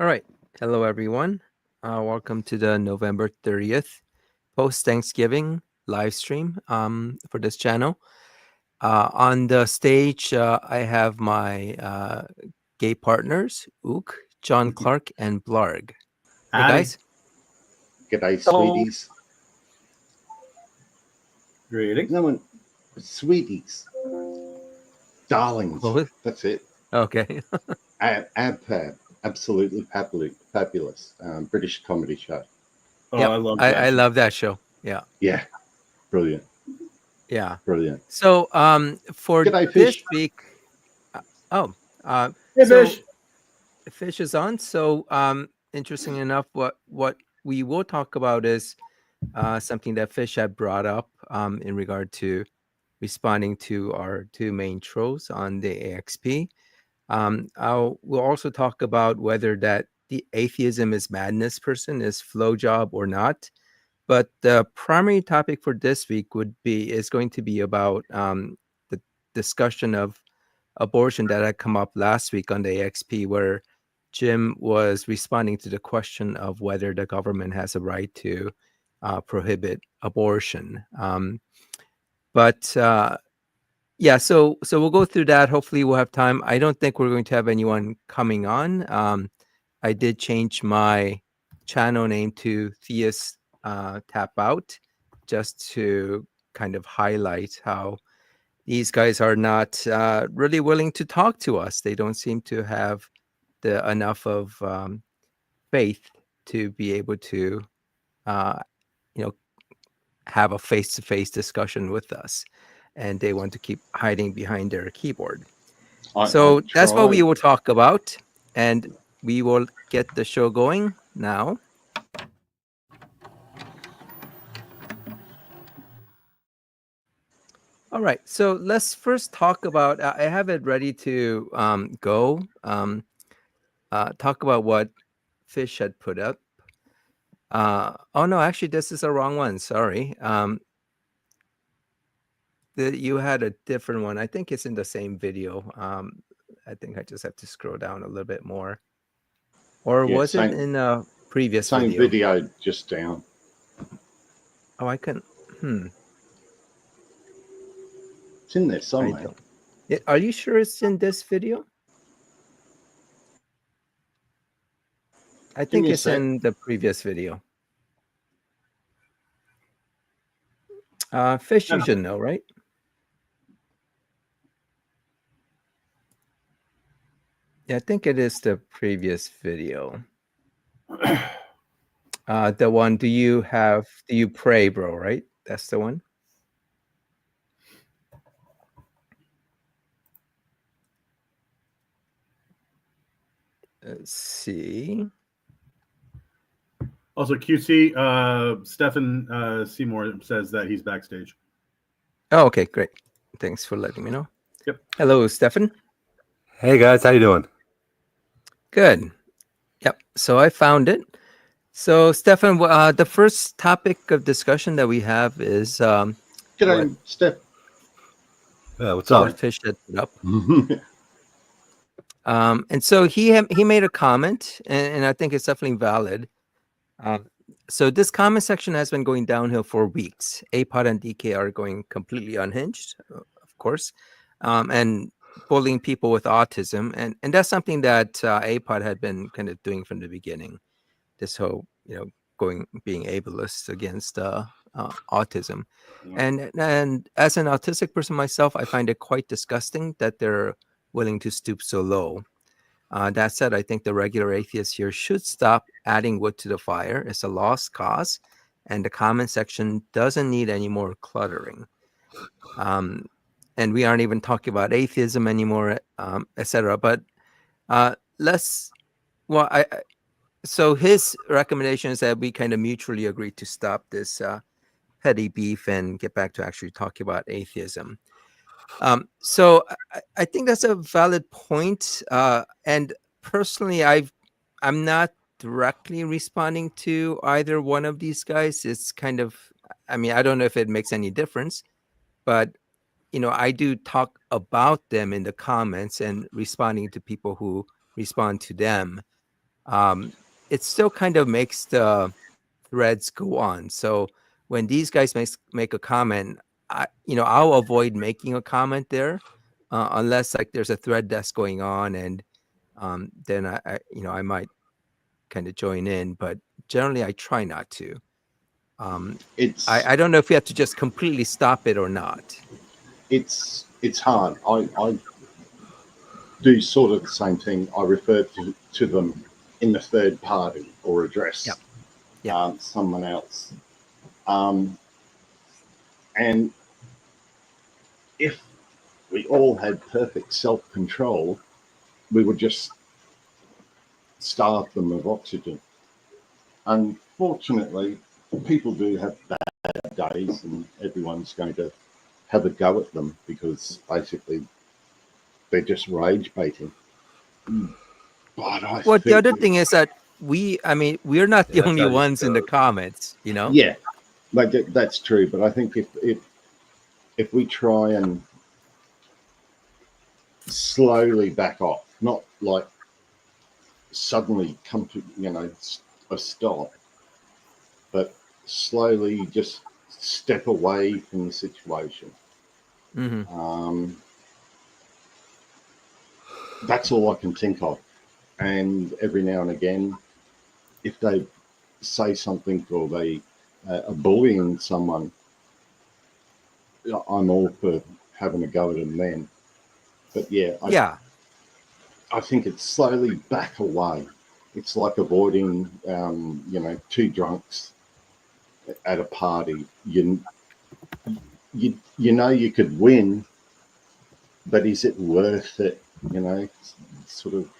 All right. Hello, everyone. Welcome to the November 30th post-Thanksgiving live stream for this channel. On the stage, I have my gay partners, Ook, Jon Clark, and Blarg. Hey, Howdy. guys. G'day, sweeties. Greetings. No one, sweeties, darlings. Oh, That's it. okay. Abfab, absolutely fabulous. British comedy show. Oh, Yep, I love that. I love that show. Yeah. Yeah, brilliant, Yeah. brilliant. So for G'day, this Fish. week, Hey, so Fish. Fish is on. So interesting enough, what we will talk about is something that Fish had brought up in regard to responding to our two main trolls on the AXP. We'll also talk about whether that the atheism is madness person is flow job or not. But the primary topic for this week is going to be about the discussion of abortion that had come up last week on the AXP, where Jim was responding to the question of whether the government has a right to prohibit abortion. Yeah, so we'll go through that. Hopefully we'll have time. I don't think we're going to have anyone coming on. I did change my channel name to Theists Tap Out, just to kind of highlight how these guys are not really willing to talk to us. They don't seem to have enough of faith to be able to, have a face-to-face discussion with us, and they want to keep hiding behind their keyboard. So that's what we will talk about, and we will get the show going now. All right, so let's first talk about, I have it ready to go, talk about what Fish had put up. Oh no, actually this is the wrong one, sorry. You had a different one. I think it's in the same video. I think I just have to scroll down a little bit more. Or Yeah, was it in a previous video? Same video, just down. Oh, I couldn't. It's in there somewhere. Are you sure it's in this video? I think it's in the previous video. Fish, you should know, right? Yeah, I think it is the previous video. The one, do you pray, bro, right? That's the one. Let's see. Also, QC, Stephen Seymour says that he's backstage. Oh, okay, great. Thanks for letting me know. Yep. Hello, Stephen. Hey, guys. How you doing? Good. Yep. So I found it. So, Stefan, the first topic of discussion that we have is G'day, Steph. What's up? Fish had put up. And so he made a comment, and I think it's definitely valid. So this comment section has been going downhill for weeks. APOD and DK are going completely unhinged, of course, and bullying people with autism, and that's something that APOD had been kind of doing from the beginning. This whole, being ableist against autism, and as an autistic person myself, I find it quite disgusting that they're willing to stoop so low. That said, I think the regular atheists here should stop adding wood to the fire. It's a lost cause, and the comment section doesn't need any more cluttering. And we aren't even talking about atheism anymore, etc. But so his recommendation is that we kind of mutually agree to stop this petty beef and get back to actually talking about atheism. So I think that's a valid point. And personally, I'm not directly responding to either one of these guys. It's kind of, I don't know if it makes any difference, but I do talk about them in the comments and responding to people who respond to them. it still kind of makes the threads go on. So when these guys make a comment, I'll avoid making a comment there unless like there's a thread that's going on, and then I might kind of join in, but generally I try not to. It's I don't know if you have to just completely stop it or not. it's hard. I do sort of the same thing. I refer to them in the third party or address Yep. someone else. And if we all had perfect self-control, we would just starve them of oxygen. Unfortunately, people do have bad days, and everyone's going to have a go at them because basically they're just rage baiting. But The other thing is that we're not the Yeah, that's only how you ones in the go. comments, Yeah, like that's true. But I think if we try and slowly back off, not like suddenly come to a stop, but slowly just step away from the situation. Mm-hmm. That's all I can think of. And every now and again, if they say something or they are bullying someone, I'm all for having a go at them then. But yeah, I think it's slowly back away. It's like avoiding, two drunks at a party. You know you could win, but is it worth it? Sort of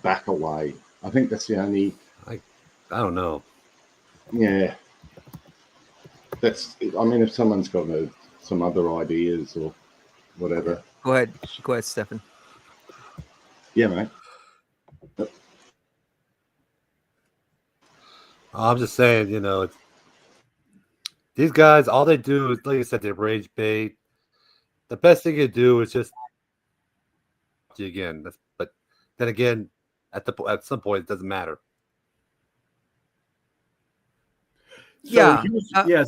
back away. I think that's the only. I don't know. Yeah, that's. I mean, if someone's got some other ideas or whatever. Go ahead, Stefan. Yeah, mate. I'm just saying, these guys, all they do is, like you said, they rage bait. The best thing you do is just again. But then again, at some point, it doesn't matter. So Yeah.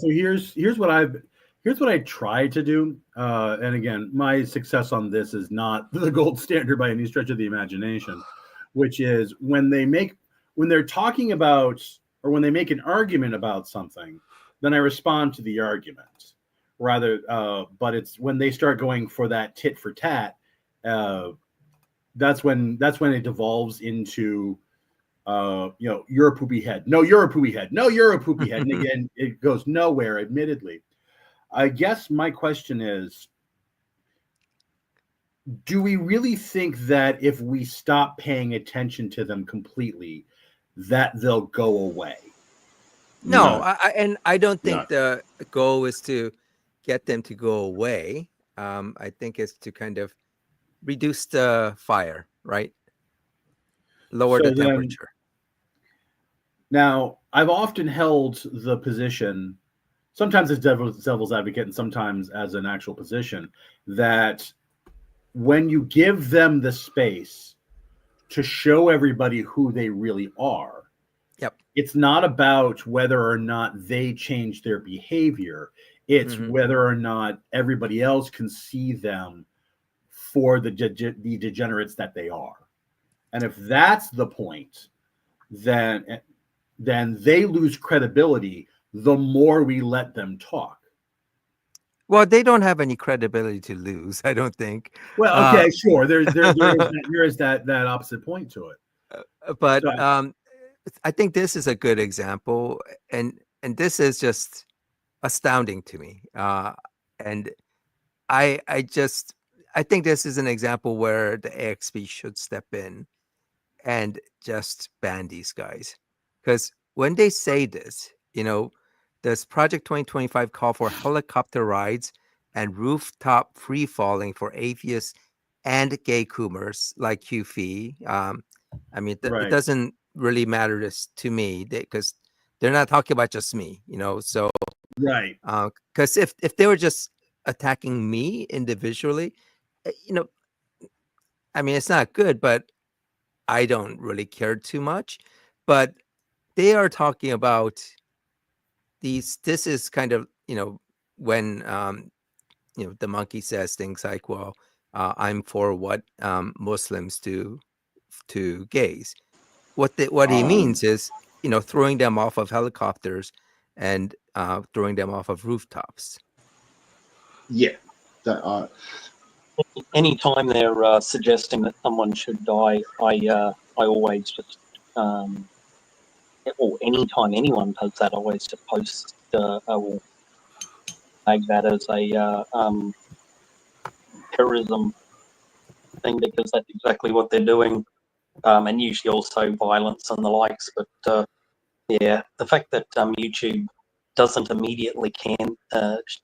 here's what I try to do. And again, my success on this is not the gold standard by any stretch of the imagination, which is when they're talking about, or when they make an argument about something, then I respond to the argument rather. But it's when they start going for that tit for tat, that's when it devolves into you're a poopy head. No, you're a poopy head. No, you're a poopy head. And again, it goes nowhere, admittedly. I guess my question is, do we really think that if we stop paying attention to them completely, that they'll go away? No. I don't think No. the goal is to get them to go away. I think it's to kind of reduce the fire, right? Lower the temperature. Now, I've often held the position, sometimes as devil's advocate and sometimes as an actual position, that when you give them the space to show everybody who they really are, it's not about whether or not they change their behavior. It's whether or not everybody else can see them for the degenerates that they are. And if that's the point, then they lose credibility the more we let them talk. Well, they don't have any credibility to lose, I don't think. Well, okay, sure. There is that opposite point to it. But I think this is a good example, and this is just astounding to me. And I think this is an example where the AXP should step in and just ban these guys. Because when they say this, does Project 2025 call for helicopter rides and rooftop free falling for atheists and gay coomers like QFE? It doesn't really matter to me because they're not talking about just me, so right. Because if they were just attacking me individually, it's not good, but I don't really care too much, but they are talking about these. This is kind of, when the monkey says things like, well, I'm for what Muslims do to gays. What he means is, throwing them off of helicopters and throwing them off of rooftops. Yeah. That, Anytime they're suggesting that someone should die, I always just, or anytime anyone does that, I always just post, I will flag that as a terrorism thing, because that's exactly what they're doing, and usually also violence and the likes. But yeah, the fact that YouTube doesn't immediately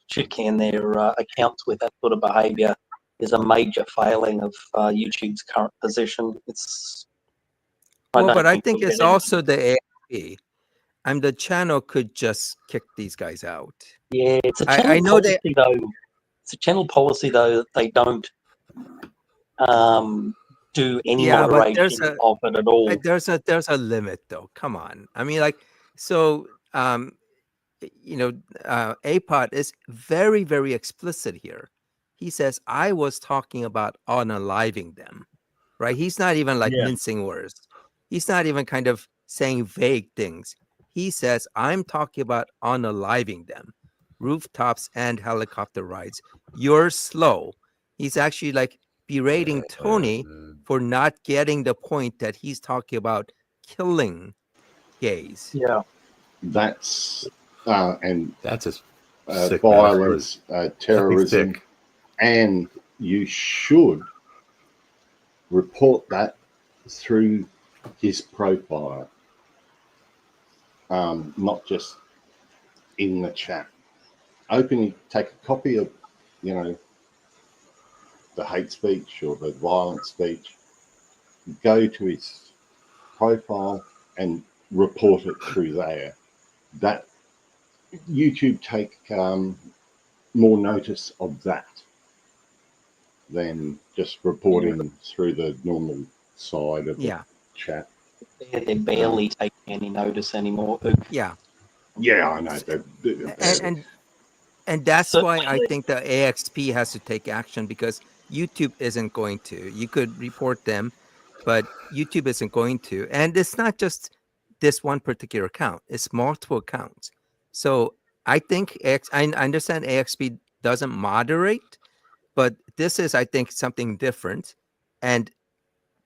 should can their accounts with that sort of behaviour is a major failing of YouTube's current position. But I think it's also the AFP. The channel could just kick these guys out. Yeah, it's a channel policy though. It's a channel policy though that they don't do any moderation of it at all. There's a limit though. Come on. I mean, APOD is very, very explicit here. He says, I was talking about unaliving them, right? He's not even mincing words. He's not even kind of saying vague things. He says, I'm talking about unaliving them, rooftops and helicopter rides. You're slow. He's actually berating Tony for not getting the point that he's talking about killing gays. Yeah. That's just violence, terrorism, and you should report that through his profile, not just in the chat. Openly take a copy of, the hate speech or the violent speech, go to his profile and report it through there. That YouTube take more notice of that than just reporting through the normal side of the chat. They barely take any notice anymore. Yeah, I know. And that's why I think the AXP has to take action, because YouTube isn't going to. You could report them, but YouTube isn't going to. And it's not just this one particular account. It's multiple accounts. So I think I understand AXP doesn't moderate, but this is, I think, something different. And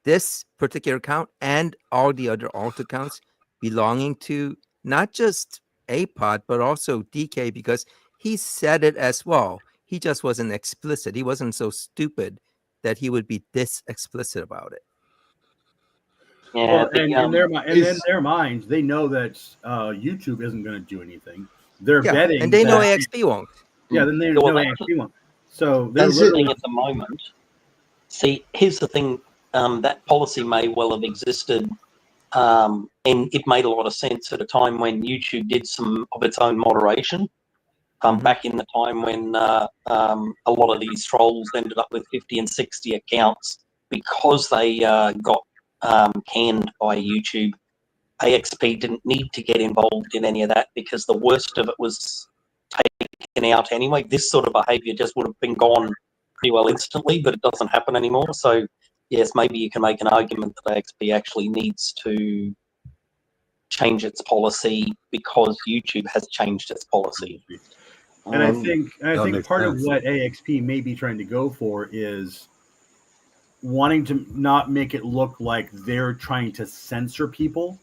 this particular account and all the other alt accounts belonging to not just APOD, but also DK, because he said it as well. He just wasn't explicit. He wasn't so stupid that he would be this explicit about it. Yeah, in their minds, they know that YouTube isn't going to do anything. They're betting, and they know AXP won't. Yeah, then they know AXP won't. So they're literally at the moment. See, here's the thing: that policy may well have existed, and it made a lot of sense at a time when YouTube did some of its own moderation. Back in the time when a lot of these trolls ended up with 50 and 60 accounts because they got canned by YouTube. AXP didn't need to get involved in any of that because the worst of it was taken out anyway. This sort of behaviour just would have been gone pretty well instantly, but it doesn't happen anymore. So, yes, maybe you can make an argument that AXP actually needs to change its policy because YouTube has changed its policy. And I think part of what AXP may be trying to go for is wanting to not make it look like they're trying to censor people,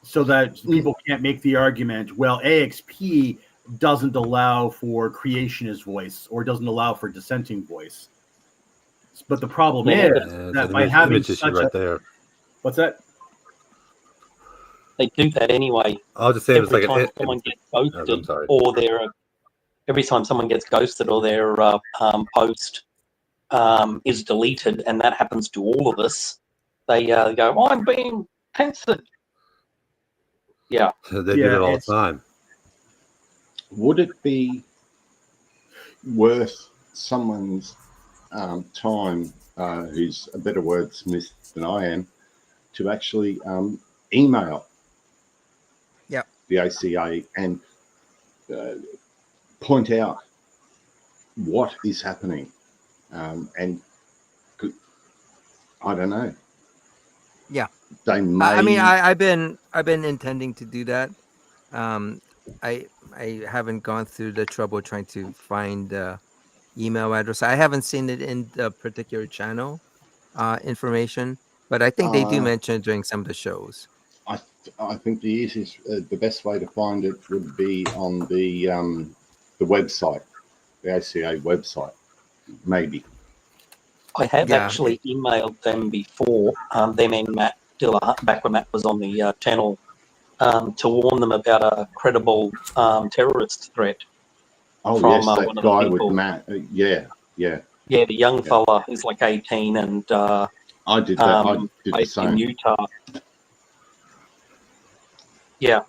so that people can't make the argument, well, AXP doesn't allow for creationist voice or doesn't allow for dissenting voice. But the problem is that by having such there. What's that? They do that anyway. I'll just say every time someone gets ghosted, or every time someone gets ghosted, or their post is deleted, and that happens to all of us. They go, "I'm being censored." Yeah, they do it all the time. Would it be worth someone's time who's a better wordsmith than I am, to actually email the ACA and point out what is happening. And I don't know. Yeah. They may. I mean, I've been intending to do that. I haven't gone through the trouble trying to find the email address. I haven't seen it in the particular channel information, but I think they do mention it during some of the shows. I think the easiest, the best way to find it would be on the website, the ACA website, maybe. I have actually emailed them before, them and Matt Diller, back when Matt was on the channel, to warn them about a credible terrorist threat. Oh, from, yes, that one of guy the people. with Matt. Yeah. Yeah, the young fella who's like 18 and I did that. I did the based in same. Utah. Yeah,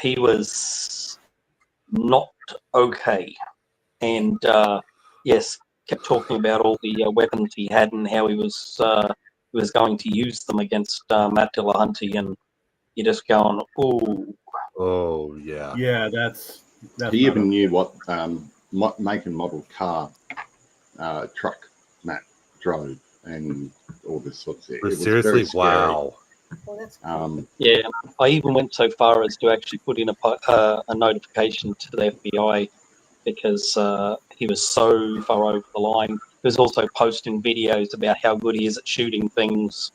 he was not okay. And yes, kept talking about all the weapons he had and how he was going to use them against Matt Dillahunty, and you're just going, ooh. Oh, yeah. Yeah, that's He even knew what make and model car truck Matt drove and all this sort of thing. It was Seriously, very scary. wow. Yeah, I even went so far as to actually put in a notification to the FBI because he was so far over the line. He was also posting videos about how good he is at shooting things.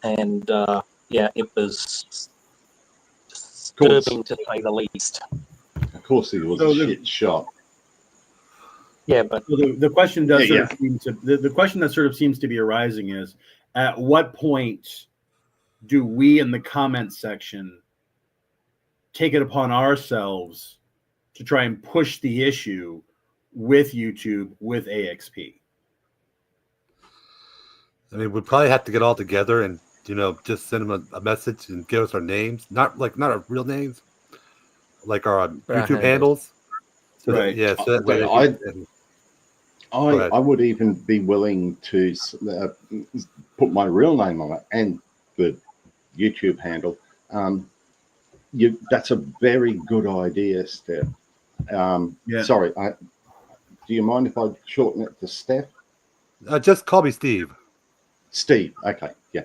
And yeah, it was disturbing to say the least. Of course, he was a shit shot. Yeah, but the question does sort of seem to the question that sort of seems to be arising is, at what point do we in the comment section take it upon ourselves to try and push the issue with YouTube, with AXP? I mean, we'd probably have to get all together and, just send them a message and give us our names. Not our real names, like our YouTube handles. So right. I would even be willing to put my real name on it and the YouTube handle. That's a very good idea, Steph. Sorry, do you mind if I shorten it to Steph? Just call me Steve. Steve, okay, yeah.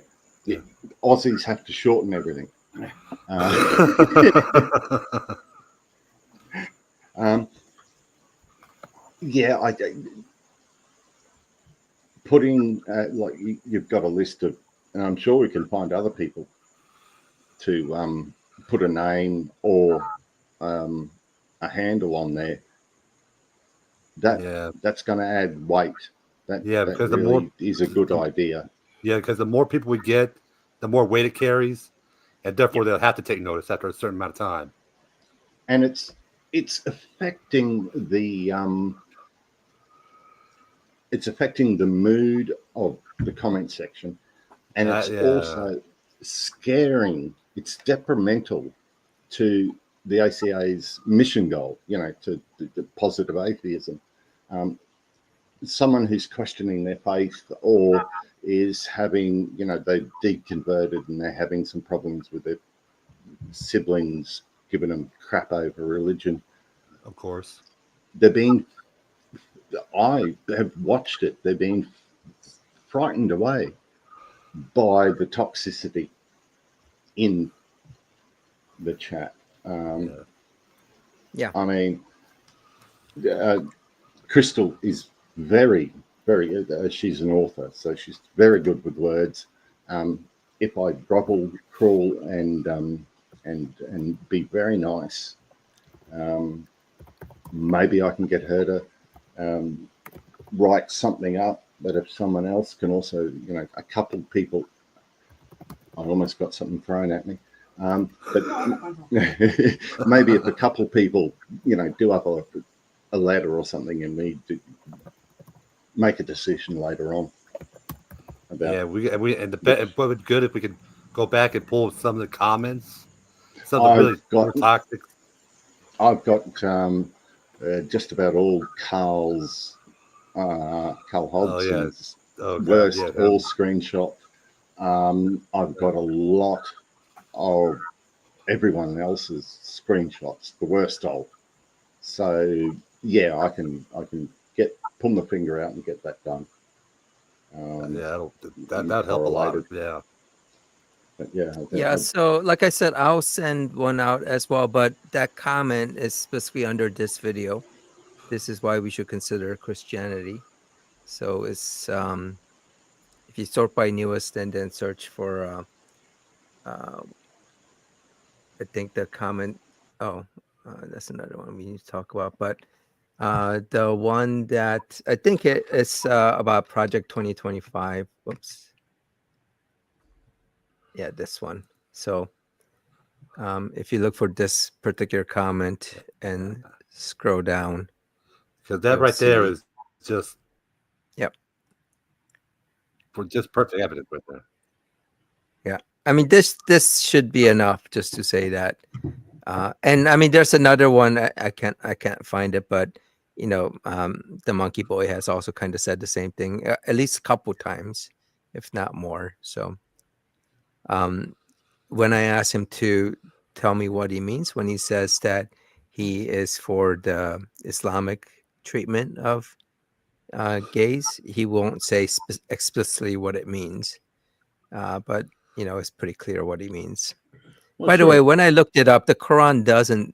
Aussies have to shorten everything. Putting like you've got a list of, and I'm sure we can find other people to put a name or a handle on there. That's going to add weight. That because really the more is a good idea. Yeah, because the more people we get, the more weight it carries, and therefore they'll have to take notice after a certain amount of time. And it's affecting the mood of the comment section, and it's also scaring. It's detrimental to the ACA's mission goal, to the positive atheism. Someone who's questioning their faith or is having, they've deconverted and they're having some problems with their siblings giving them crap over religion. Of course. I have watched it. They're being frightened away by the toxicity in the chat. I mean, Crystal is very, very, she's an author, so she's very good with words. If I grovel, crawl, and be very nice, maybe I can get her to write something up. But if someone else can also, a couple of people, I almost got something thrown at me. But maybe if a couple of people, do up a ladder or something, and we make a decision later on. What would be good if we could go back and pull some of the comments, some of the really toxic. I've got just about all Carl Hodgson's Oh, God, worst yeah, all screenshot. I've got a lot of everyone else's screenshots, the worst all. So yeah, I can pull my finger out and get that done. yeah, that'd help a lot. Yeah. But yeah. Yeah, so like I said, I'll send one out as well, but that comment is specifically under this video. This is why we should consider Christianity. So it's if you sort by newest and then search for I think the comment that's another one we need to talk about, but the one that I think it is about Project 2025. Whoops. Yeah, this one. So if you look for this particular comment and scroll down, Because that right there is just for just perfect evidence right there. Yeah, I mean this should be enough just to say that. And I mean, there's another one. I can't find it, but you know, the Monkey Boy has also kind of said the same thing at least a couple times, if not more. So, when I asked him to tell me what he means when he says that he is for the Islamic treatment of gays, he won't say explicitly what it means, but you know, it's pretty clear what he means. Well, By the sure. way, when I looked it up, the Quran doesn't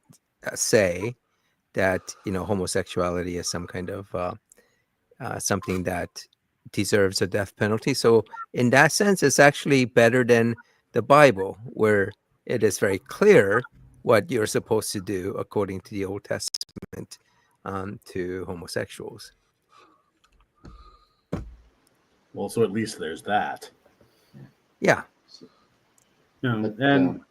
say that, you know, homosexuality is some kind of something that deserves a death penalty. So in that sense, it's actually better than the Bible, where it is very clear what you're supposed to do according to the Old Testament to homosexuals. Well, so at least there's that. Yeah. And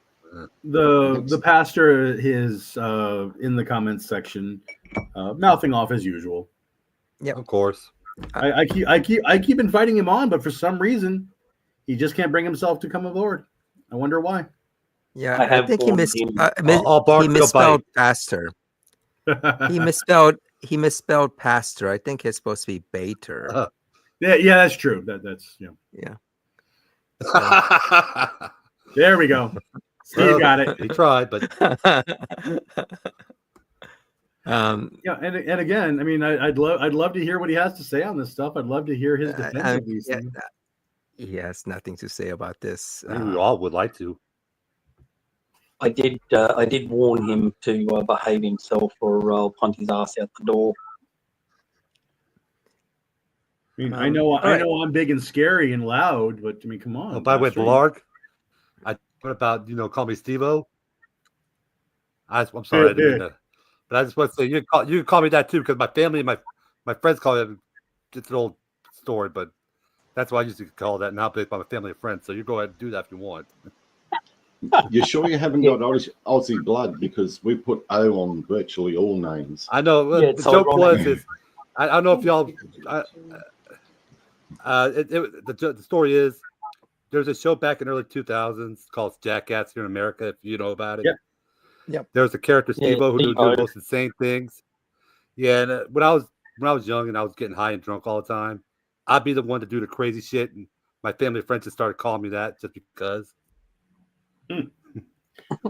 the pastor is in the comments section, mouthing off as usual. Yeah, of course. I keep inviting him on, but for some reason, he just can't bring himself to come aboard. I wonder why. Yeah, I I have think he I'll he misspelled pastor. He misspelled pastor. I think it's supposed to be baiter. Yeah, that's true. That's Yeah. There we go. Steve got it. He tried, but yeah, and again, I mean, I'd love to hear what he has to say on this stuff. I'd love to hear his defense of these things. He has nothing to say about this. I think we all would like to. I did warn him to behave himself, or I'll punt his ass out the door. I mean, I know I'm big and scary and loud, but I mean, come on. Oh, by the way, Blarg, what about, call me Steve-O? I'm sorry, I didn't mean that. But I just want to say, you can call me that too, because my family and my friends call it. It's an old story, but that's why I used to call that now, but by my family and friends. So you go ahead and do that if you want. You sure you haven't got Aussie blood? Because we put O on virtually all names. I know. Yeah, the joke was, I don't know if y'all. The story is, there's a show back in early 2000s called Jackass here in America. If you know about it. Yep. There's a character Steve-O who would do the most insane things. Yeah, and when I was young and I was getting high and drunk all the time, I'd be the one to do the crazy shit, and my family and friends just started calling me that just because.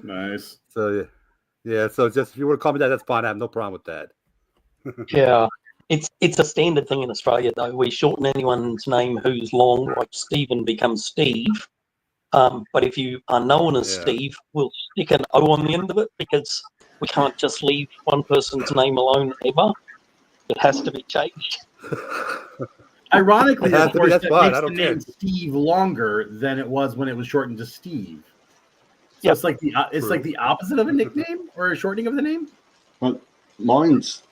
Nice. So yeah. So just if you want to call me that, that's fine. I have no problem with that. Yeah, it's a standard thing in Australia though. We shorten anyone's name who's long, like Stephen becomes Steve. But if you are known as Steve, we'll stick an O on the end of it, because we can't just leave one person's name alone ever. It has to be changed. Ironically, of course, that fine. makes the name Steve longer than it was when it was shortened to Steve. So it's like the opposite of a nickname or a shortening of the name. Well, mine's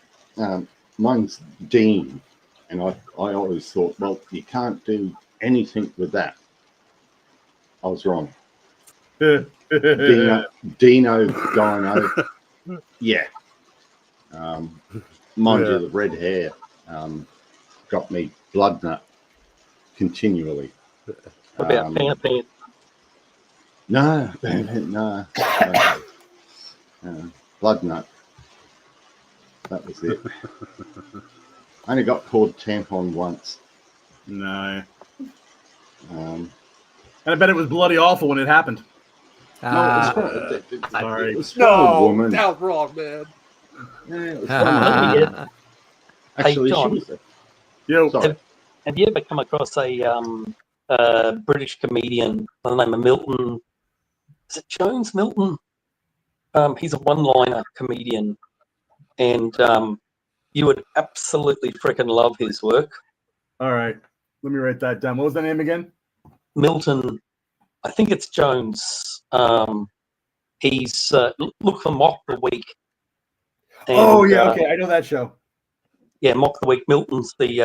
Dean, and I always thought, well, you can't do anything with that. I was wrong. Dino, yeah. Mind you, the red hair got me blood nut continually. What about Pan? No, blood nut. That was it. I only got called tampon once. No. Um, And I bet it was bloody awful when it happened. no, it was Sorry. it was from a woman. that was wrong, man. Yeah, it was from a Let me woman. get- Actually, she John. was. Yo. Sorry. Have you ever come across a British comedian by the name of Milton? Is it Jones Milton? He's a one-liner comedian, and you would absolutely freaking love his work. All right. Let me write that down. What was the name again? Milton, I think it's Jones. He's look for Mock the Week. And, Oh yeah, okay, I know that show. Yeah, Mock the Week. Milton's the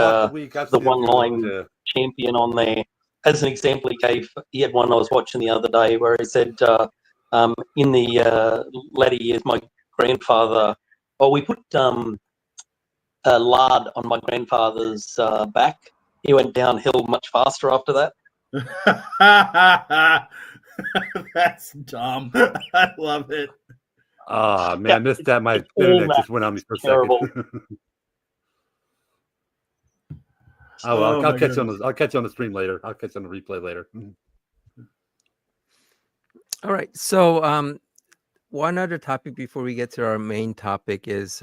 one-line champion on there. As an example, he had one I was watching the other day where he said, in the latter years, my grandfather, we put lard on my grandfather's back. He went downhill much faster after that. That's dumb. I love it. Ah, man, I missed that. My It's all internet that just went on me for a terrible. second. Oh, well, I'll catch you on the. I'll catch you on the stream later. I'll catch you on the replay later. All right. So, one other topic before we get to our main topic is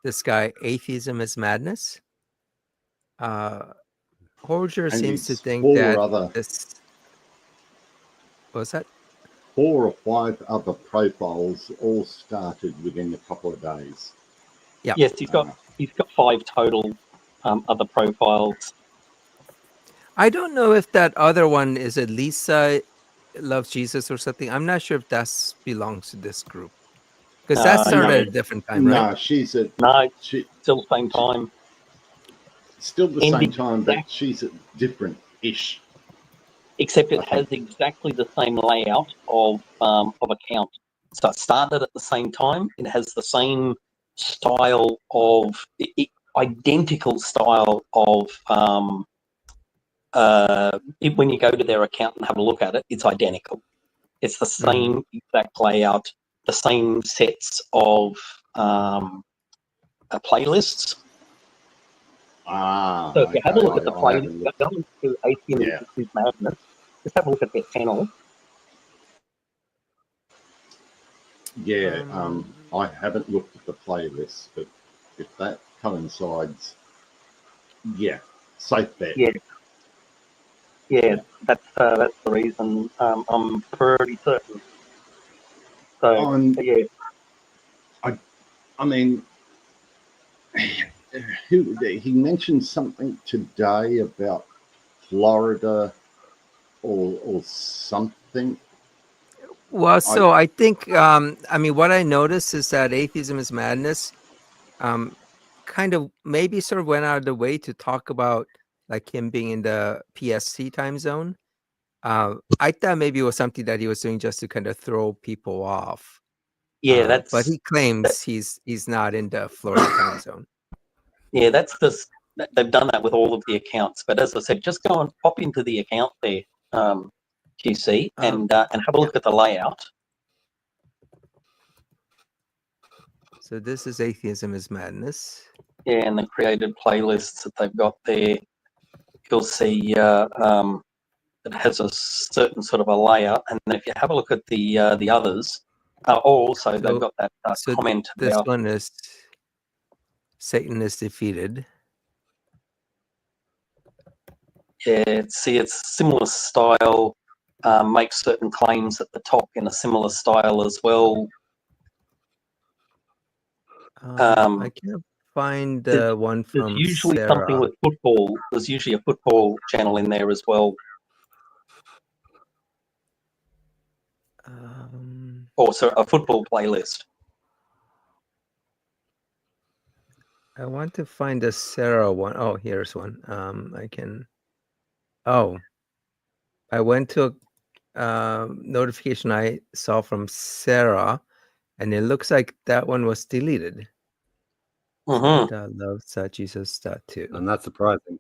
this guy, atheism is madness. Holger And seems to it's think four that other- this. What was that? 4 or 5 other profiles all started within a couple of days. Yeah. Yes, he's got 5 total other profiles. I don't know if that other one is at Lisa loves Jesus or something. I'm not sure if that belongs to this group because that started no. at a different time, right? No, she's at No, she, still the same time. still the And same time, but she's at different-ish. Except it I has think. exactly the same layout of account. So it started at the same time. It has the same style of identical style of when you go to their account and have a look at it, it's identical. It's the same exact layout, the same sets of playlists. So if you have a look at the playlist, go into Atheism is Madness. Just have a look at their channel. Yeah, I haven't looked at the playlist, but if that coincides, yeah, safe bet. Yeah, that's the reason. I'm pretty certain. So yeah, I mean, he mentioned something today about Florida or something. Well, so I think, I mean, what I noticed is that Atheism is Madness kind of maybe sort of went out of the way to talk about like him being in the PST time zone. I thought maybe it was something that he was doing just to kind of throw people off. yeah, but he claims he's not in the Florida time zone. Yeah, that's just they've done that with all of the accounts. But as I said, just go and pop into the account there, QC, and have a look at the layout. So this is Atheism is Madness. Yeah, and the created playlists that they've got there, you'll see it has a certain sort of a layout. And then if you have a look at the others, also they've got that comment. This one is Satan is defeated. Yeah, see, it's similar style. Makes certain claims at the top in a similar style as well. I can't find the one from There's usually Sarah. something with football. There's usually a football channel in there as well. Also, a football playlist. I want to find the Sarah one. Oh, here's one. I can. Oh, I went to a notification I saw from Sarah, and it looks like that one was deleted. Loves Jesus too. I'm not surprising.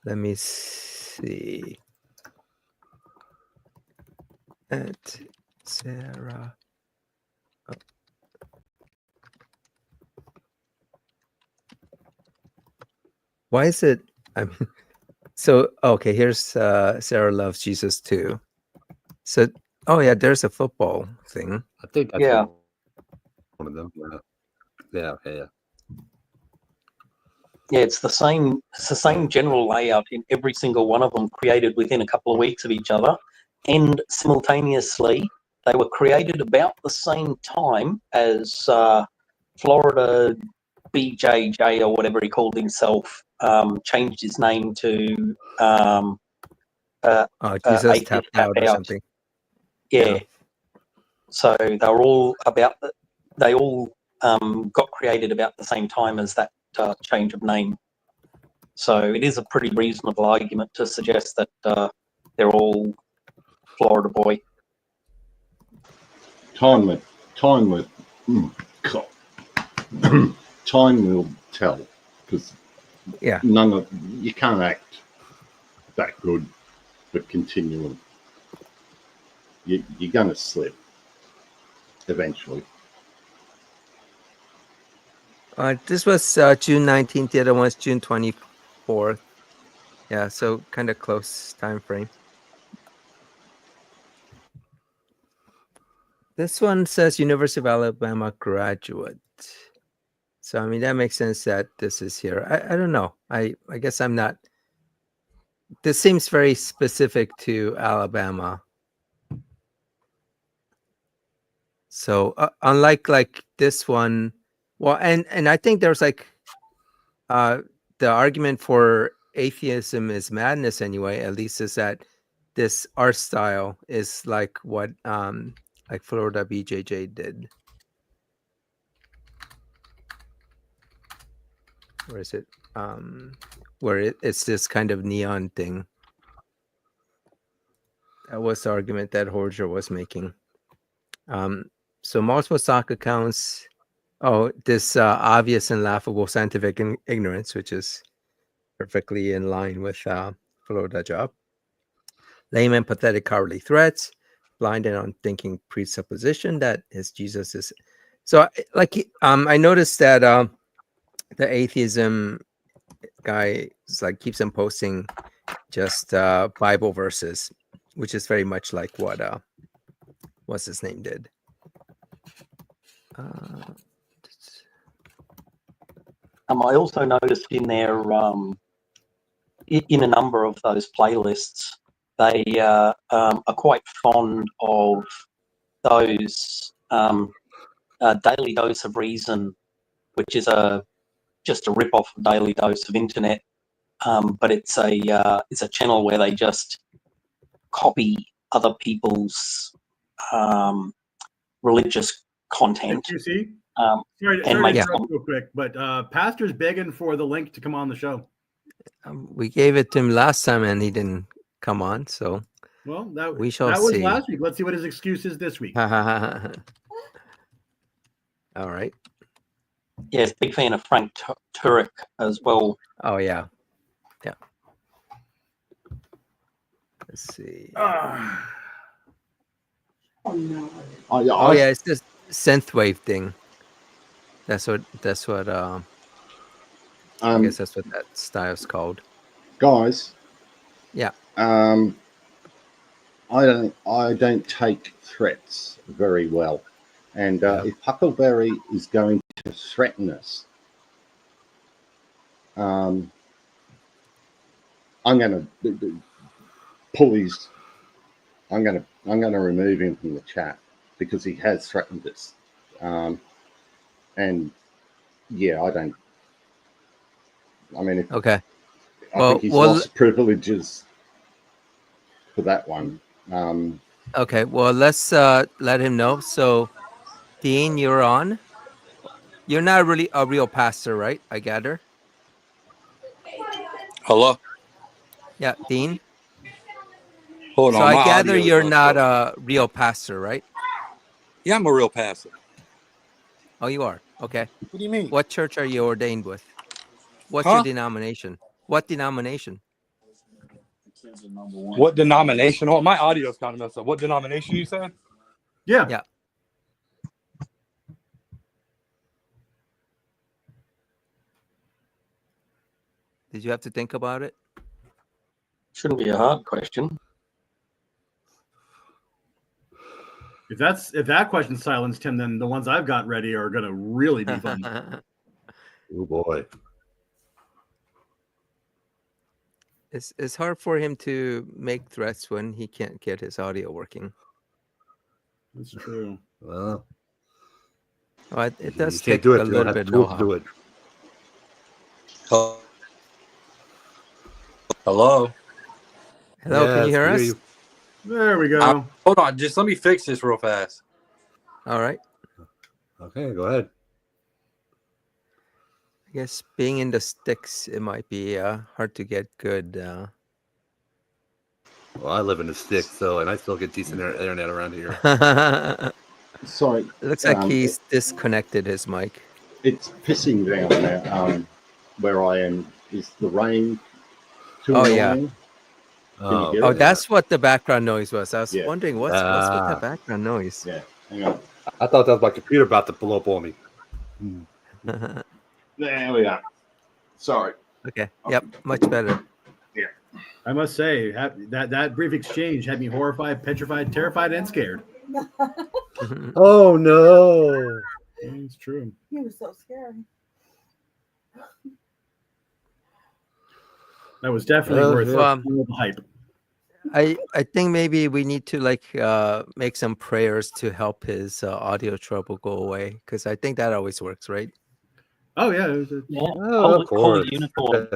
Let me see. At Sarah. Oh. Why is it? I mean, so okay. Here's Sarah loves Jesus too. So, oh yeah, there's a football thing. I think that's Yeah. one of them. Yeah. Okay. Yeah. Yeah, it's the same general layout in every single one of them, created within a couple of weeks of each other, and simultaneously they were created about the same time as Florida BJJ or whatever he called himself changed his name to Jesus Atheist tapped Tap out or something. Yeah. So they all got created about the same time as that change of name. So it is a pretty reasonable argument to suggest that they're all Florida boy. Time will time will tell, because Yeah. you can't act that good but continually. You're going to slip eventually. This was June 19th. The other one's June 24th. Yeah, so kind of close time frame. This one says University of Alabama graduate. So I mean that makes sense that this is here. I don't know. I guess I'm not. This seems very specific to Alabama. So unlike like this one, well, and I think there's like the argument for atheism is madness anyway, at least is that this art style is like what like Florida BJJ did. Where is it? Where it's this kind of neon thing. That was the argument that Holger was making. So multiple stock accounts. Oh, this obvious and laughable scientific ignorance, which is perfectly in line with Florida job. Lame and pathetic cowardly threats. Blind and unthinking presupposition that his Jesus is. So like I noticed that the atheism guy is like keeps on posting just Bible verses, which is very much like what what's his name did. I also noticed in their in a number of those playlists, they are quite fond of those Daily Dose of Reason, which is just a rip-off of Daily Dose of Internet, but it's a channel where they just copy other people's religious content. You see? And sorry to make interrupt real quick, but Pastor's begging for the link to come on the show. We gave it to him last time and he didn't come on, so well, we shall that was see. last week. Let's see what his excuse is this week. All right. Yes, big fan of Frank Turek as well. Oh yeah, yeah. Let's see. Oh yeah, it's this synthwave thing. That's what I guess that's what that style's called. Guys. Yeah. I don't take threats very well. And if Huckleberry is going to threaten us, I'm going to pull his. I'm going to remove him from the chat because he has threatened us. And yeah, I don't. I mean, okay. I think he's lost privileges for that one. Okay, well, let's let him know. So, Dean, you're on. You're not really a real pastor, right? I gather. Hello? Yeah, Dean. Hold on. So I my gather audio is you're not not showing. a real pastor, right? Yeah, I'm a real pastor. Oh, you are? Okay. What do you mean? What church are you ordained with? What's your denomination? What denomination? What denomination? Oh, my audio is kind of messed up. What denomination you said? Yeah. Yeah. Did you have to think about it? Shouldn't be a hard question. If that question silenced him, then the ones I've got ready are going to really be fun. Oh boy. It's hard for him to make threats when he can't get his audio working. That's true. Well, It does you take can't do it. a You don't little have bit the tools to know-how. do it. Hello. Hello, can you Yes, hear we us? you. There we go. Hold on, just let me fix this real fast. All right. Okay, go ahead. I guess being in the sticks, it might be hard to get good. Well, I live in the sticks, and I still get decent internet around here. Sorry, Looks like he's disconnected his mic. it's pissing down now. Where I am, is the rain too Oh, yeah. annoying? Can you hear Oh, it? that's what the background noise was. I was Yeah. wondering what's with the background noise. Yeah, hang on. I thought that was my computer about to blow up on me. There we are. Sorry. Okay. Yep. Much better. I must say that brief exchange had me horrified, petrified, terrified, and scared. Oh no! It's true. He was so scary. That was definitely worth the hype. I think maybe we need to make some prayers to help his audio trouble go away, because I think that always works, right? Oh yeah. Yeah. Oh, of Call course. it unicorn.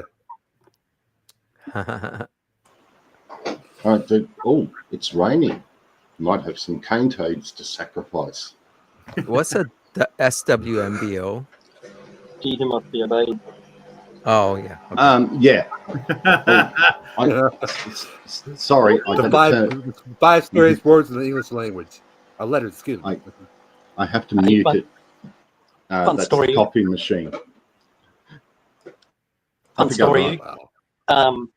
All right, it's raining. Might have some cane toads to sacrifice. What's a SWMBO? Jesus must be obeyed. Oh yeah. Okay. Yeah. Sorry, I The had to five scariest words in the English language. A letter, excuse me. I have to mute fun- it. fun That's story. the copy machine. Fun Copy story. government.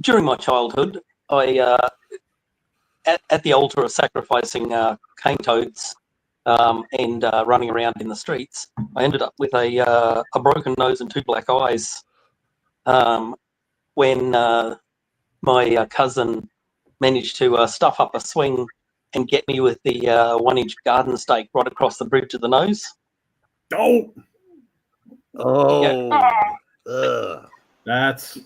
During my childhood, I at the altar of sacrificing cane toads and running around in the streets, I ended up with a broken nose and two black eyes. When my cousin managed to stuff up a swing and get me with the 1-inch garden stake right across the bridge of the nose. Oh, Ugh. that's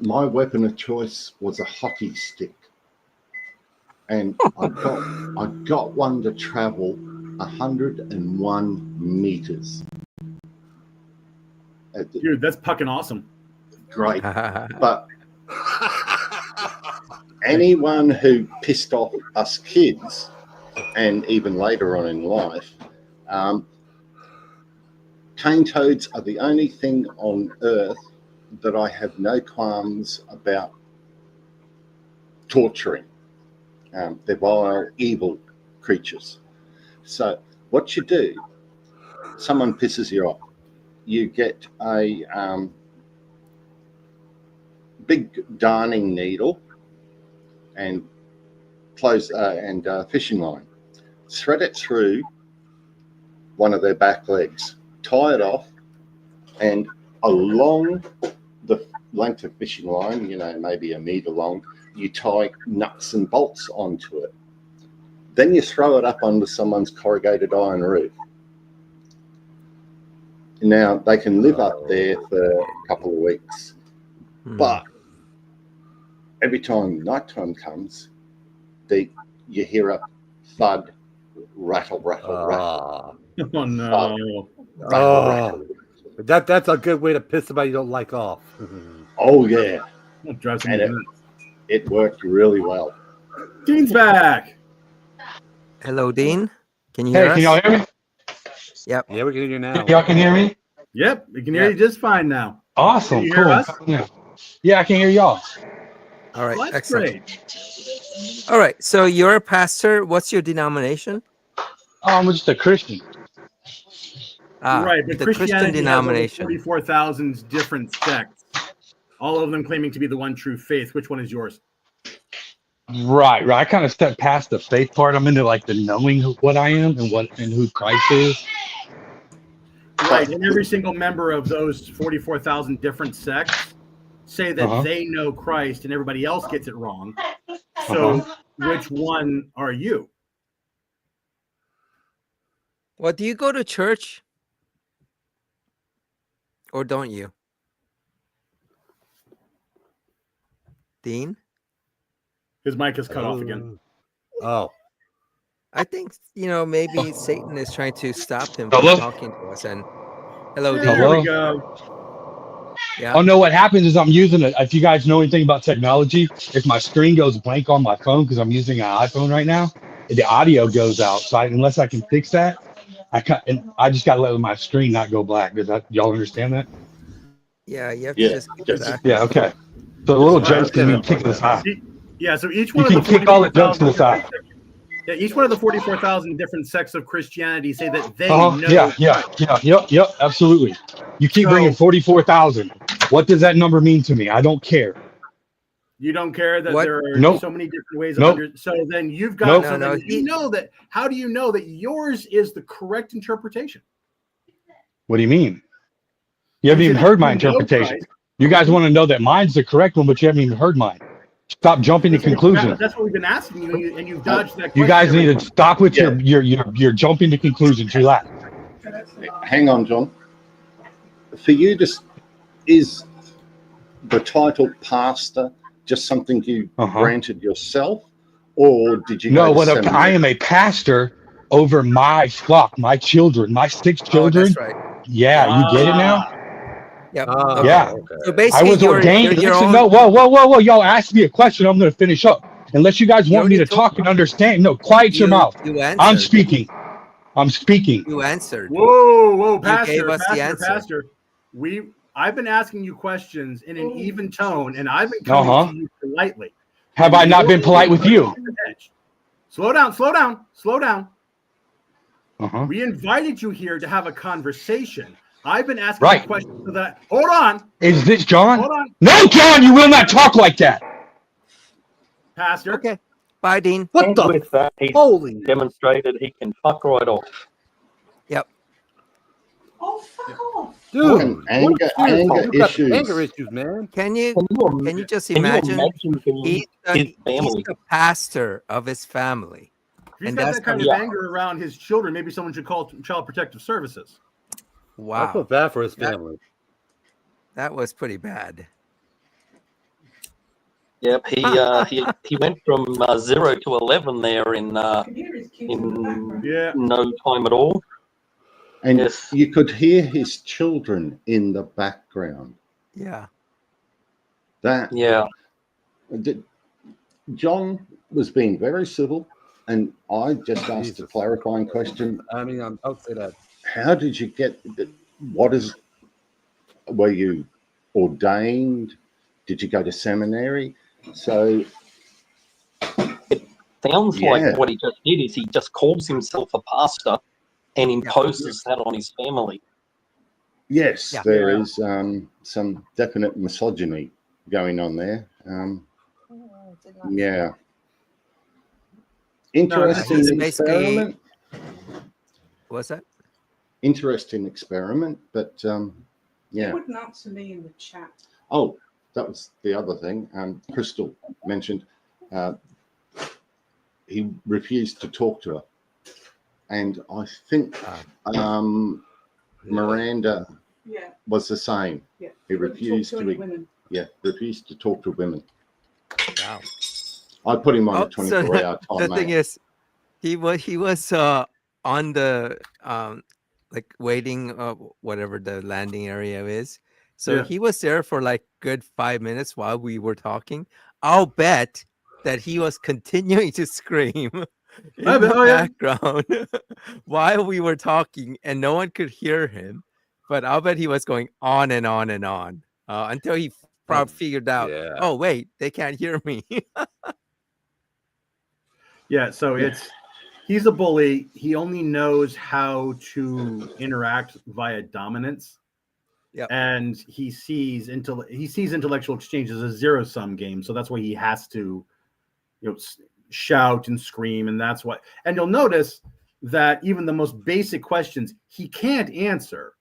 My weapon of choice was a hockey stick, and I got one to travel 101 meters. dude. That's fucking awesome. Great, but anyone who pissed off us kids, and even later on in life, cane toads are the only thing on Earth that I have no qualms about torturing. They're vile, evil creatures. So what you do, someone pisses you off, you get a big darning needle and fishing line, thread it through one of their back legs, tie it off, and along the length of fishing line, maybe a meter long, you tie nuts and bolts onto it. Then you throw it up under someone's corrugated iron roof. Now, they can live up there for a couple of weeks, but every time nighttime comes, you hear a thud, rattle, rattle, rattle. Oh no! Rattle, rattle. That's a good way to piss somebody you don't like off. Oh yeah, That drives and me nuts. it worked really well. Dean's back. Hello, Dean. Can you Hey, hear us? can y'all hear me? Yep. Yeah, we can hear you now. Y'all can hear me? Yep, we can hear you just fine now. Awesome. Can you hear Cool. us? Yeah, I can hear y'all. All right. Well, that's Excellent. great. All right. So you're a pastor. What's your denomination? Oh, I'm just a Christian. Right, but The Christianity Christian has over denomination. 44,000 different sects, all of them claiming to be the one true faith. Which one is yours? Right. I kind of stepped past the faith part. I'm into like the knowing what I am and who Christ is. Right, and every single member of those 44,000 different sects say that they know Christ, and everybody else gets it wrong. So, which one are you? Well, do you go to church? Or don't you? Dean? His mic is cut off again. Oh. I think, maybe Satan is trying to stop him Hello? from talking to us. And hello, There Dean. we go. Yeah. Oh no, what happens is I'm using it. If you guys know anything about technology, if my screen goes blank on my phone because I'm using an iPhone right now, the audio goes out. So unless I can fix that, I just gotta let my screen not go black. Y'all understand that? Yeah, you have to Yeah, just keep it just- active. Yeah, okay. So the little All right, jokes can be kicked to the side. Yeah, so each You one of can the kick all the jokes to the 44,000 side. yeah, each one of the 44,000 different sects of Christianity say that they know. Yep, absolutely. You keep So- bringing 44,000. What does that number mean to me? I don't care. You don't care that What? there are Nope. so many different ways of Nope. So then you've got Nope. so No, then you know that. How do you know that yours is the correct interpretation? What do you mean? You haven't You even said heard that my you know interpretation. Christ. You guys want to know that mine's the correct one, but you haven't even heard mine. Stop jumping to conclusions. That's what we've been asking you, and you've dodged that question. You guys need every to stop with your jumping to conclusions. Relax. Hang on, John. For you, is the title pastor just something you granted yourself, or did you No, go to seminary? I am a pastor over my flock, my children, my 6 children. That's right. Yeah, you get it now? Yep. Oh, Yeah. okay. So I basically, was ordained. your Listen, own. no, whoa. Y'all asked me a question. I'm going to finish up. Unless you guys You want me already to talk told- and understand. No, quiet your mouth. You answered. I'm speaking. You answered. Whoa, You gave pastor, us the answer. pastor. I've been asking you questions in an even tone, and I've been coming to you politely. Have I not been polite with you? Slow down. We invited you here to have a conversation. I've been asking you questions so that. Hold on. Is this John? Hold on. No, John, you will not talk like that. Pastor. Okay. Bye, Dean. And with that, he's demonstrated he can fuck right off. Yep. Oh, fuck off. Dude, Anger issues. Anger issues, man. Can you just Can you imagine? imagine him, He's his family? the pastor of his family. If he's And got that's that kind of anger around his children, maybe someone should call Child Protective Services. I Wow. feel bad for his family. That was pretty bad. Yep, he went from 0 to 11 there in no time at all. And Yes. you could hear his children in the background. Yeah. John was being very civil, and I just asked a clarifying question. I mean, I would say that. How did you get? Were you ordained? Did you go to seminary? So it sounds like what he just did is he just calls himself a pastor and imposes that on his family. Yes, there is some definite misogyny going on there. Interesting experiment. What's that? Interesting experiment, but He wouldn't answer me in the chat. Oh, that was the other thing. Crystal mentioned he refused to talk to her, and I think Miranda was the same. Yeah. He refused to women. refused to talk to women. Wow. I put him on a 24-hour time. The thing is, he was on the like waiting whatever the landing area is. So he was there for like good 5 minutes while we were talking. I'll bet that he was continuing to scream in the background while we were talking, and no one could hear him. But I'll bet he was going on and on and on until he probably figured out, oh, wait, they can't hear me. So he's a bully. He only knows how to interact via dominance. And he sees intellectual exchange as a zero-sum game. So that's why he has to, shout and scream, and that's what. And you'll notice that even the most basic questions he can't answer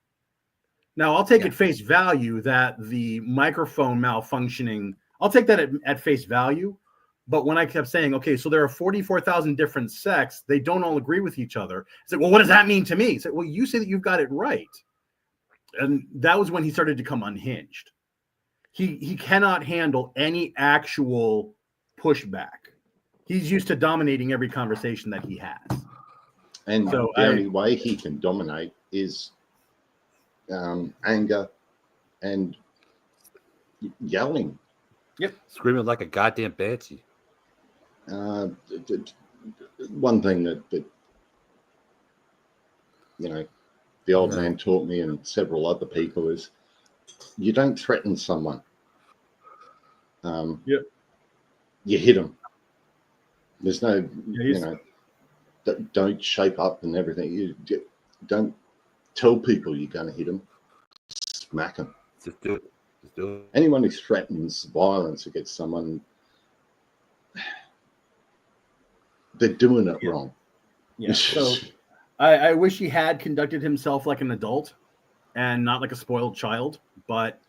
Now, I'll take at face value that the microphone malfunctioning, I'll take that at face value. But when I kept saying, okay, so there are 44,000 different sects, they don't all agree with each other. It's like, well, what does that mean to me? It's like, well, you say that you've got it right. And that was when he started to become unhinged. He cannot handle any actual pushback. He's used to dominating every conversation that he has. And so the only way he can dominate is anger and yelling. Yep. Screaming like a goddamn banshee. One thing that you know, the old man taught me and several other people is you don't threaten someone. You hit them. There's no, you know, don't shape up and everything. You don't tell people you're going to hit them. Smack them. Just do it. Just do it. Anyone who threatens violence against someone, they're doing it wrong. Yeah. So I wish he had conducted himself like an adult and not like a spoiled child. But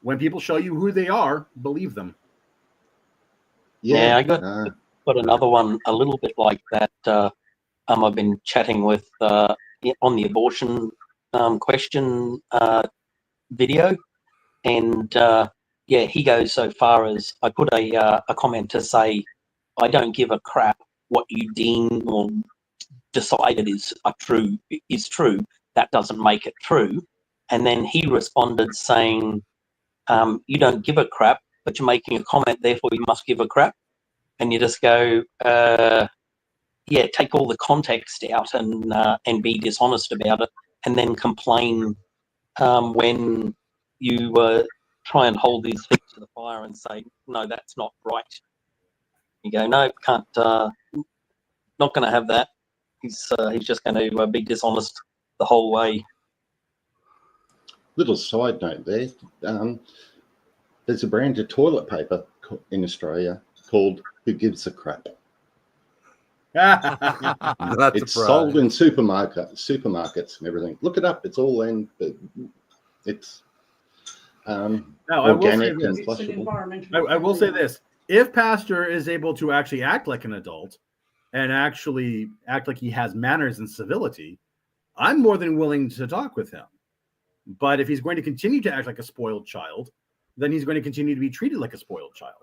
when people show you who they are, believe them. Yeah, I got another one a little bit like that. I've been chatting with on the abortion question video, and he goes so far as I put a comment to say, I don't give a crap what you deem or decided is true. That doesn't make it true. And then he responded saying, you don't give a crap, but you're making a comment, therefore you must give a crap. And you just go, take all the context out and be dishonest about it, and then complain when you try and hold these feet to the fire and say, no, that's not right. You go, no, can't, not going to have that. He's just going to be dishonest the whole way. Little side note there. There's a brand of toilet paper in Australia called Who Gives a Crap. It's sold in supermarkets and everything. Look it up. It's all in. It's organic and flushable. I will say this. If Pastor is able to actually act like an adult and actually act like he has manners and civility, I'm more than willing to talk with him. But if he's going to continue to act like a spoiled child, then he's going to continue to be treated like a spoiled child.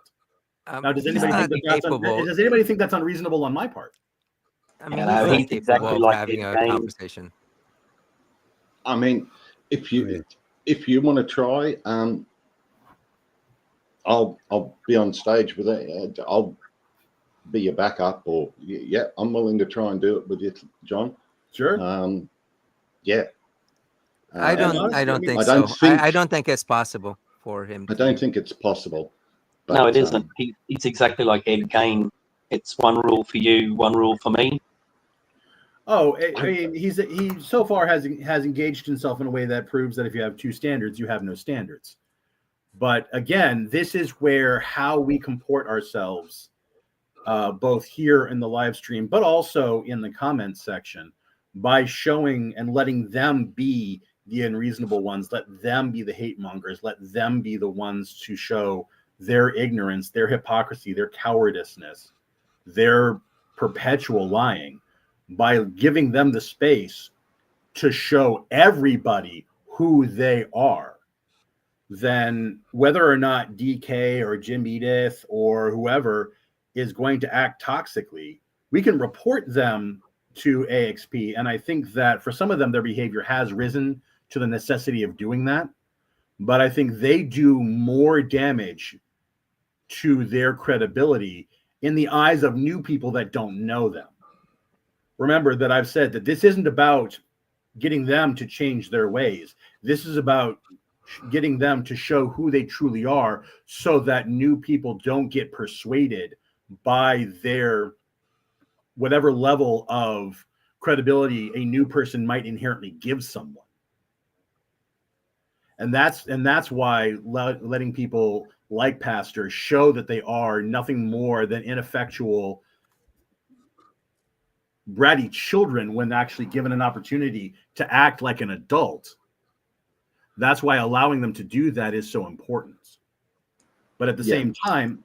Now, does anybody think that's unreasonable on my part? I mean, he's exactly like having a conversation. I mean, if you want to try, I'll be on stage with it. I'll be your backup, or I'm willing to try and do it with you, John. Sure. I don't think so. I don't think it's possible for him. I don't think it's possible. But, no, it isn't. He's exactly like Ed Gein. It's one rule for you, one rule for me. Oh, I mean, he so far has engaged himself in a way that proves that if you have two standards, you have no standards. But again, this is where how we comport ourselves, both here in the live stream, but also in the comments section, by showing and letting them be the unreasonable ones, let them be the hate mongers, let them be the ones to show their ignorance, their hypocrisy, their cowardiceness, their perpetual lying, by giving them the space to show everybody who they are. Then whether or not DK or Jim Edith or whoever is going to act toxically, we can report them to AXP. And I think that for some of them, their behavior has risen to the necessity of doing that. But I think they do more damage to their credibility in the eyes of new people that don't know them. Remember that I've said that this isn't about getting them to change their ways. This is about getting them to show who they truly are so that new people don't get persuaded by their whatever level of credibility a new person might inherently give someone. And that's why letting people like Pastor show that they are nothing more than ineffectual, bratty children when actually given an opportunity to act like an adult. That's why allowing them to do that is so important. But at the same time,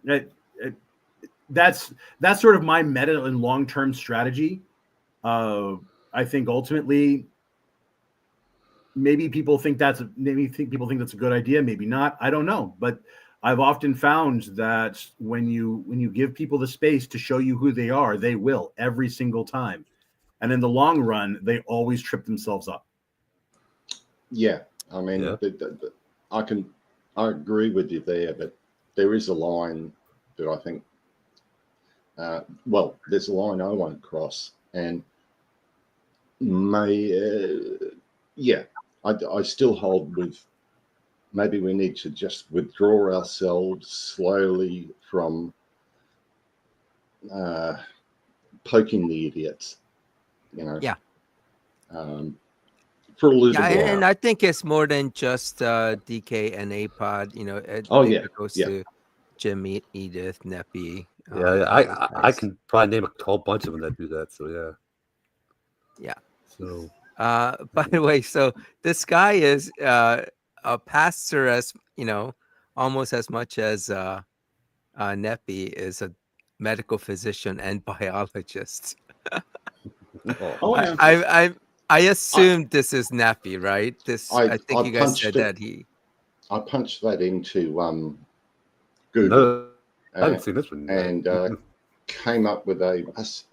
that's sort of my meta and long-term strategy. I think ultimately, maybe people think that's a good idea, maybe not. I don't know, but I've often found that when you give people the space to show you who they are, they will every single time, and in the long run, they always trip themselves up. Yeah, I mean, I agree with you there, but there is a line that I think, there's a line I won't cross, and I still hold with maybe we need to just withdraw ourselves slowly from poking the idiots, Yeah. For a little Yeah, while. and I think it's more than just DK and APOD. It goes to Jim, Edith, Neppy. I can probably name a whole bunch of them that do that. So yeah. So by the way, so this guy is a pastor, as almost as much as Neppy is a medical physician and biologist. I assumed this is Nappy, right? I think you guys said that I punched that into Google. I haven't seen this one. And came up with a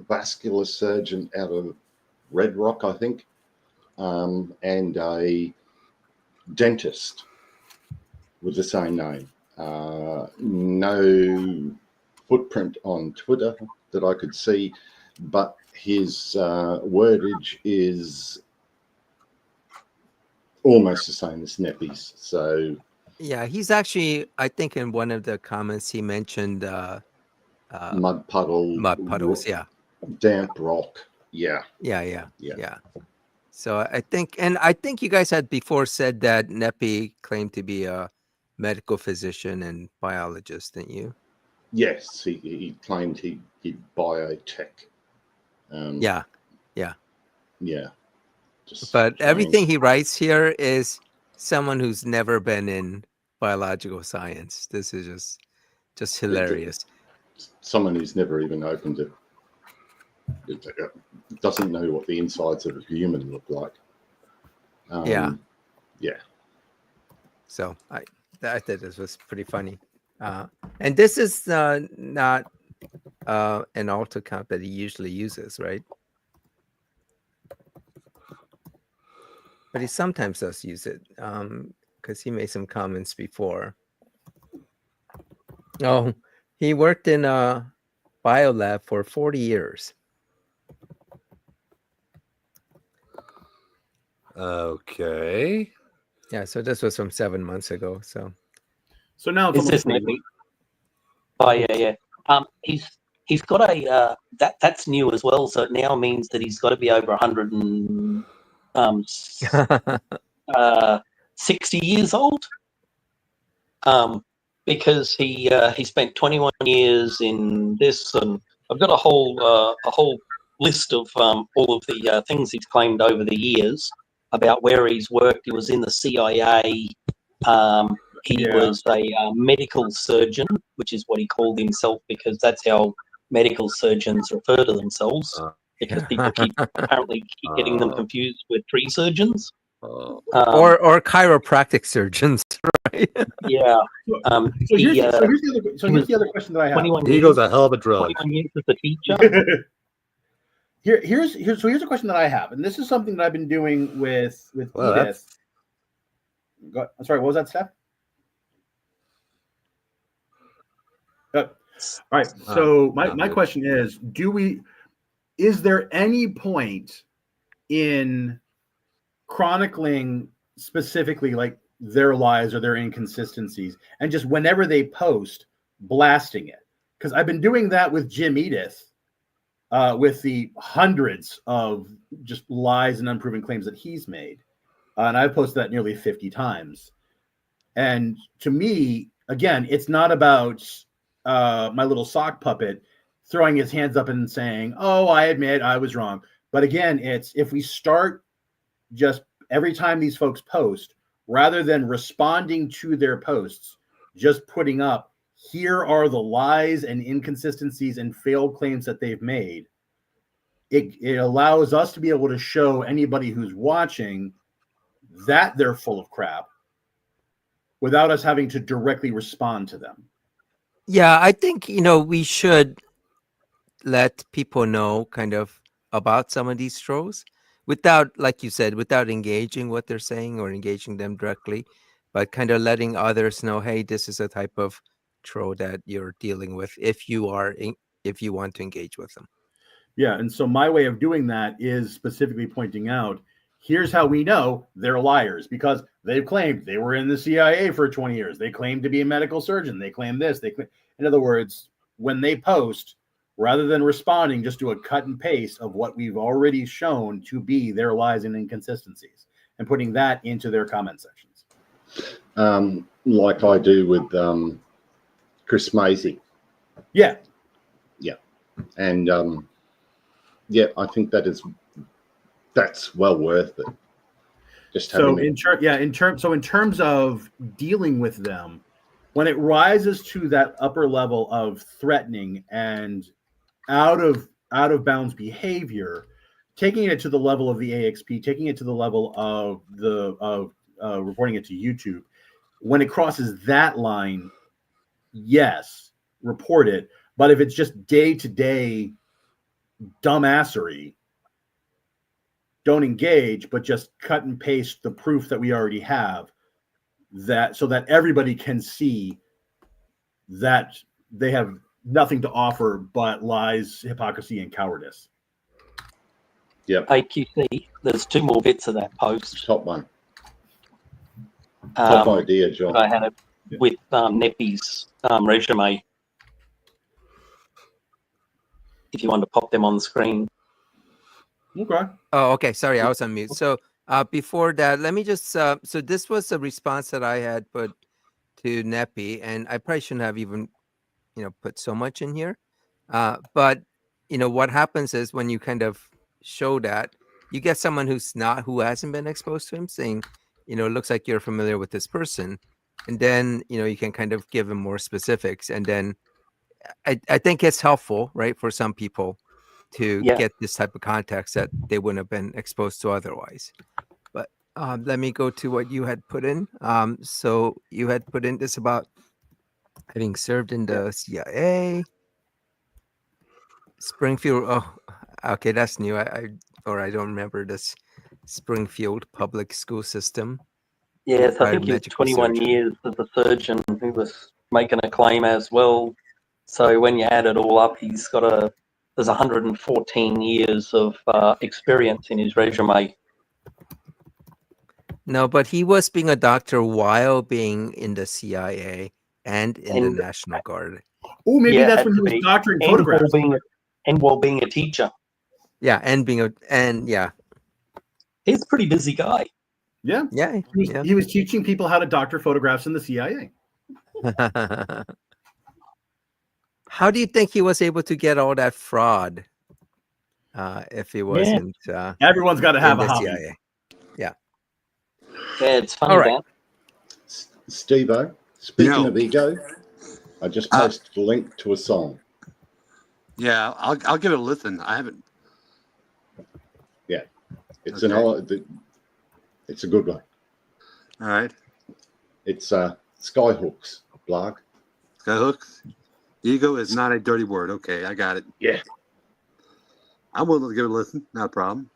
vascular surgeon out of Red Rock, I think, and a dentist with the same name. No footprint on Twitter that I could see, but his wordage is almost the same as Neppy's. So yeah, he's actually, I think in one of the comments he mentioned mud puddles, damp rock, yeah. So I think you guys had before said that Neppy claimed to be a medical physician and biologist, didn't you? Yes, he claimed he'd biotech. Yeah. But everything he writes here is someone who's never been in biological science. This is just hilarious. Someone who's never even opened it. Doesn't know what the insides of a human look like. Yeah. So I thought this was pretty funny. And this is not an alt account that he usually uses, right? But he sometimes does use it because he made some comments before. Oh, he worked in a biolab for 40 years. Okay. Yeah, so this was from 7 months ago. So now it's this Neppy? Oh yeah. He's got a that's new as well. So it now means that he's got to be over 60 years old. Because he spent 21 years in this, and I've got a whole list of all of the things he's claimed over the years about where he's worked. He was in the CIA. He was a medical surgeon, which is what he called himself, because that's how medical surgeons refer to themselves, because people apparently keep getting them confused with tree surgeons. Or chiropractic surgeons, right? Yeah. So here's the other question that I have. He goes a hell of a drug. 21 years as a teacher. Here's a question that I have, and this is something that I've been doing with Edith. I'm sorry, what was that, Steph? All right. So my question is, is there any point in chronicling specifically like their lies or their inconsistencies, and just whenever they post, blasting it? Because I've been doing that with Jim Edith, with the hundreds of just lies and unproven claims that he's made, and I've posted that nearly 50 times. And to me, again, it's not about my little sock puppet throwing his hands up and saying, "Oh, I admit I was wrong." But again, it's if we start just every time these folks post, rather than responding to their posts, just putting up, here are the lies and inconsistencies and failed claims that they've made. It allows us to be able to show anybody who's watching that they're full of crap without us having to directly respond to them. Yeah, I think, we should let people know kind of about some of these trolls without, like you said, without engaging what they're saying or engaging them directly, but kind of letting others know, hey, this is a type of troll that you're dealing with if you want to engage with them. Yeah, and so my way of doing that is specifically pointing out, here's how we know they're liars, because they've claimed they were in the CIA for 20 years. They claim to be a medical surgeon. They claim this. In other words, when they post, rather than responding, just do a cut and paste of what we've already shown to be their lies and inconsistencies and putting that into their comment sections. Like I do with Chris Maisie. Yeah. Yeah. And I think that's well worth it. Just in terms of dealing with them, when it rises to that upper level of threatening and out of bounds behavior, taking it to the level of the AXP, taking it to the level of reporting it to YouTube, when it crosses that line, yes, report it. But if it's just day-to-day dumbassery, don't engage, but just cut and paste the proof that we already have, that so that everybody can see that they have nothing to offer but lies, hypocrisy, and cowardice. Yep. AQC, there's 2 more bits of that post. Top one. Top idea, John. I had it with Neppy's resume. If you want to pop them on the screen. Okay. Oh, okay. Sorry, I was on mute. So before that, let me just, so this was a response that I had put to Neppy, and I probably shouldn't have even, put so much in here. But, what happens is when you kind of show that, you get someone who hasn't been exposed to him saying, it looks like you're familiar with this person. And then, you can kind of give him more specifics. And then I think it's helpful, right, for some people to get this type of context that they wouldn't have been exposed to otherwise. But let me go to what you had put in. So you had put in this about having served in the CIA. Springfield. Oh, okay, that's new. I don't remember this Springfield public school system. Yes, I think he was 21 years as a surgeon who was making a claim as well. So when you add it all up, there's 114 years of experience in his resume. No, but he was being a doctor while being in the CIA and in the National Guard. Oh, maybe that's when he was doctoring photographs. While being a teacher. Yeah, He's a pretty busy guy. Yeah. Yeah. He was teaching people how to doctor photographs in the CIA. How do you think he was able to get all that fraud if he wasn't? Everyone's got to have a hobby. CIA. Yeah. Yeah, it's funny. All right. Steve-O, speaking of ego, I just posted a link to a song. Yeah, I'll give it a listen. I haven't. Yeah, it's it's a good one. All right. It's Skyhook's blog. Skyhooks. Ego is not a dirty word. Okay, I got it. Yeah. I'm willing to give it a listen. Not a problem.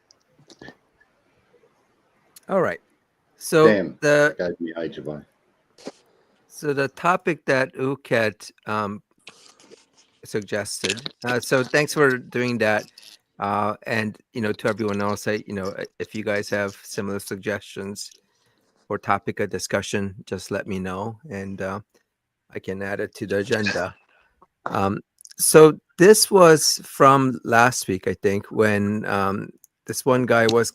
All right. So gave me age away. So the topic that Uket suggested. So thanks for doing that. And to everyone else, if you guys have similar suggestions for topic of discussion, just let me know, and I can add it to the agenda. So this was from last week, I think, when this one guy was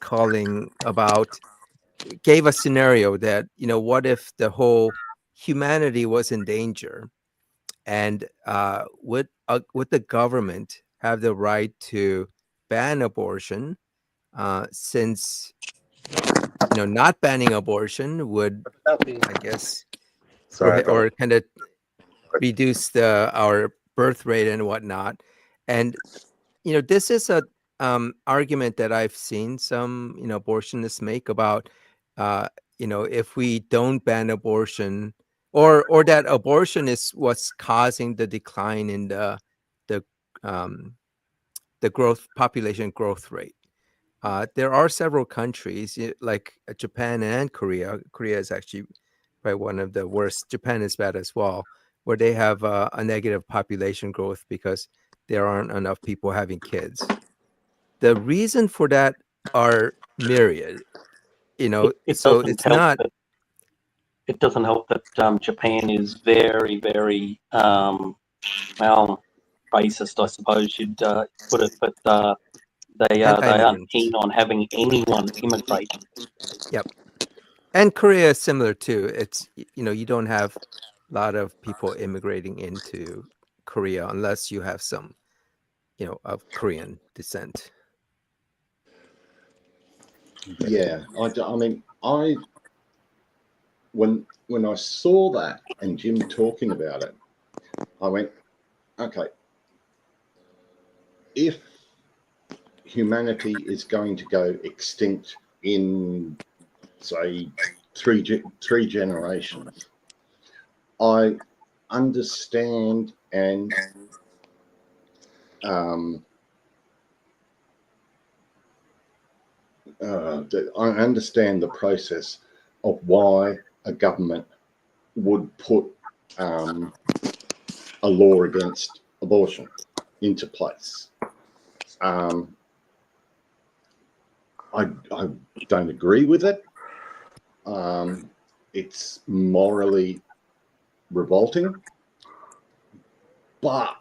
gave a scenario that, what if the whole humanity was in danger, and would the government have the right to ban abortion, since not banning abortion would, I guess, or kind of reduce our birth rate and whatnot. And this is a argument that I've seen some abortionists make about if we don't ban abortion, or that abortion is what's causing the decline in the population growth rate. There are several countries like Japan and Korea. Korea is actually probably one of the worst. Japan is bad as well, where they have a negative population growth because there aren't enough people having kids. The reason for that are myriad. So it's not. It doesn't help that Japan is very, very racist, I suppose you'd put it, but they aren't keen on having anyone immigrate. Yep. And Korea is similar too. It's you don't have a lot of people immigrating into Korea unless you have some of Korean descent. Yeah, I mean, when I saw that and Jim talking about it, I went, okay, if humanity is going to go extinct in, say, three generations, I understand and I understand the process of why a government would put a law against abortion into place. I don't agree with it. It's morally revolting, but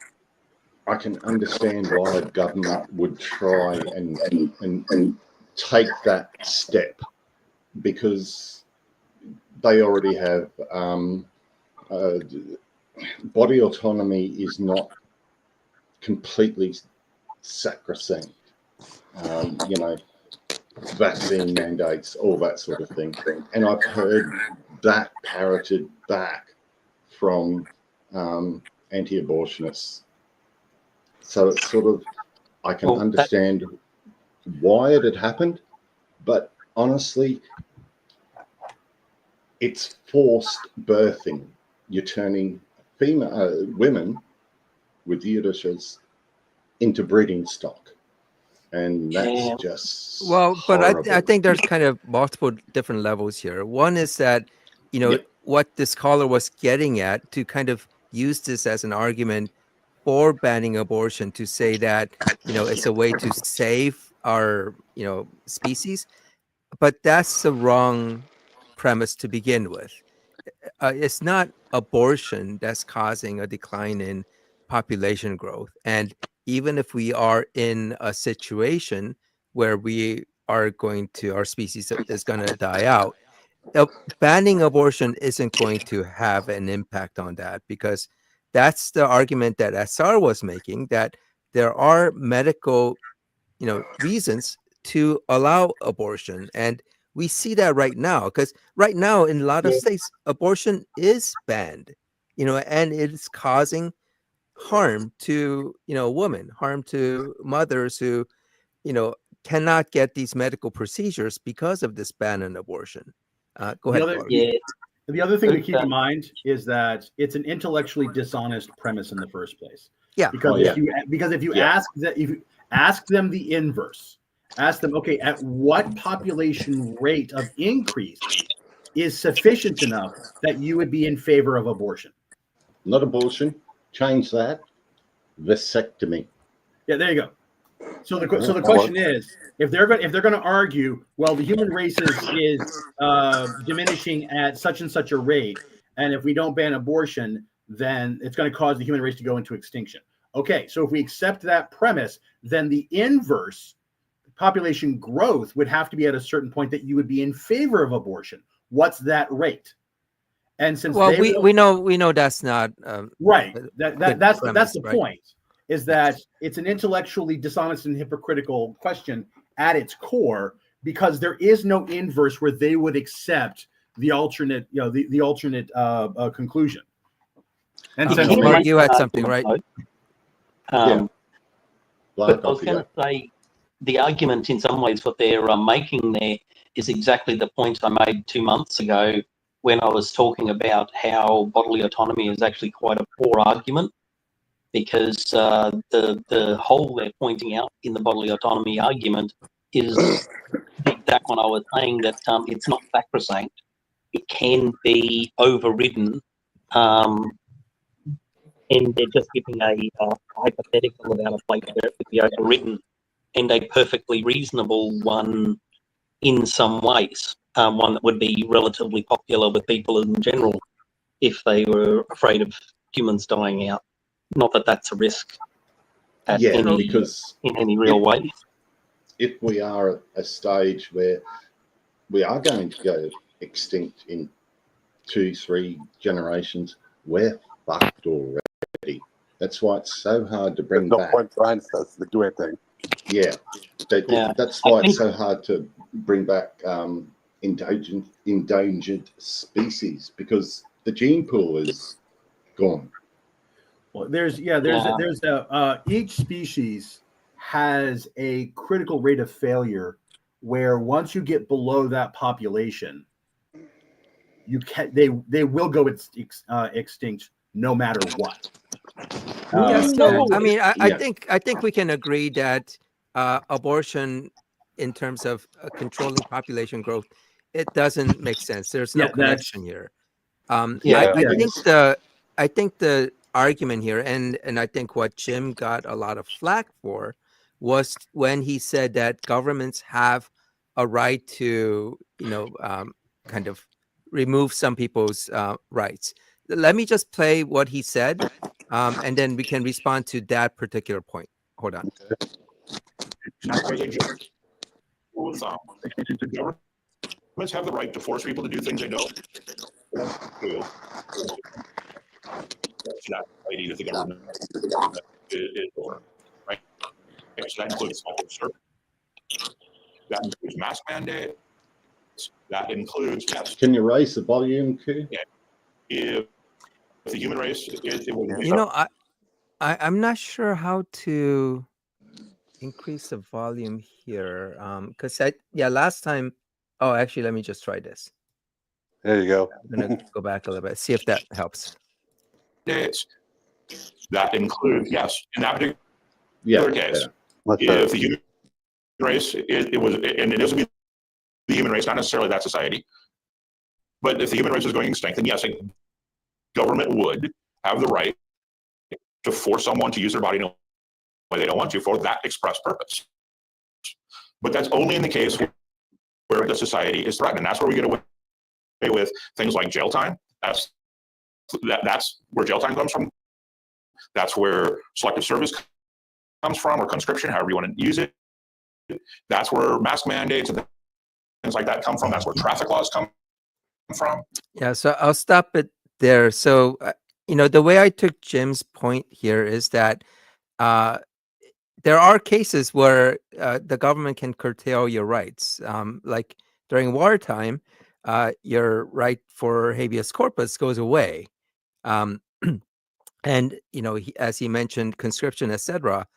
I can understand why a government would try and take that step, because they already have body autonomy is not completely sacrosanct. Vaccine mandates, all that sort of thing. And I've heard that parroted back from anti-abortionists. So it's sort of, I can understand why it had happened, but honestly, it's forced birthing. You're turning women with uteruses into breeding stock, and that's just horrible. But I think there's kind of multiple different levels here. One is that what this caller was getting at, to kind of use this as an argument for banning abortion, to say that it's a way to save our species, but that's the wrong premise to begin with. It's not abortion that's causing a decline in population growth. And even if we are in a situation where our species is going to die out, banning abortion isn't going to have an impact on that, because that's the argument that SR was making, that there are medical reasons to allow abortion. And we see that right now, because right now in a lot of states, abortion is banned, and it's causing harm to, women, harm to mothers who, cannot get these medical procedures because of this ban on abortion. Go ahead. The other thing to keep in mind is that it's an intellectually dishonest premise in the first place. Yeah. Because if you ask them the inverse, ask them, okay, at what population rate of increase is sufficient enough that you would be in favor of abortion? Not abortion. Change that. Vasectomy. Yeah, there you go. So the question is, if they're going to argue, well, the human race is diminishing at such and such a rate, and if we don't ban abortion, then it's going to cause the human race to go into extinction. Okay, so if we accept that premise, then the inverse, population growth, would have to be at a certain point that you would be in favor of abortion. What's that rate? And since we know that's not right. That's the point. Is that it's an intellectually dishonest and hypocritical question at its core, because there is no inverse where they would accept the alternate, the alternate conclusion. And Mark, you had something, right? But I was going to say, the argument in some ways what they're making there is exactly the point I made 2 months ago when I was talking about how bodily autonomy is actually quite a poor argument, because the hole they're pointing out in the bodily autonomy argument is the exact one I was saying, that it's not sacrosanct. It can be overridden, and they're just giving a hypothetical about a place where it could be overridden, and a perfectly reasonable one in some ways, one that would be relatively popular with people in general if they were afraid of humans dying out. Not that that's a risk because in any real way. If we are at a stage where we are going to go extinct in 2-3 generations, we're fucked already. That's why it's so hard to bring back. No point trying to do anything. Yeah, that's why it's so hard to bring back endangered species, because the gene pool is gone. Well, each species has a critical rate of failure where once you get below that population, they will go extinct no matter what. I mean, I think we can agree that abortion, in terms of controlling population growth, it doesn't make sense. There's no connection here. I think the argument here, and I think what Jim got a lot of flack for, was when he said that governments have a right to, kind of remove some people's rights. Let me just play what he said, and then we can respond to that particular point. Hold on. Governments have the right to force people to do things they don't do. It's not right either. The government is over, right? So that includes censorship. That includes mask mandates. That includes tests. Can you raise the volume, Q? Yeah. If the human race is, I'm not sure how to increase the volume here, because last time. Oh, actually, let me just try this. There you go. I'm gonna go back a little bit, see if that helps. That includes, yes, in that particular case, if the human race, it was, and it doesn't mean the human race, not necessarily that society, but if the human race is going extinct, then yes, a government would have the right to force someone to use their body in a way they don't want to for that express purpose. But that's only in the case where the society is threatened. And that's where we get away with things like jail time. That's where jail time comes from. That's where selective service comes from, or conscription, however you want to use it. That's where mask mandates and things like that come from. That's where traffic laws come from. Yeah, so I'll stop it there. So, the way I took Jim's point here is that there are cases where the government can curtail your rights. Like during wartime, your right for habeas corpus goes away. And, as he mentioned, conscription, etc.,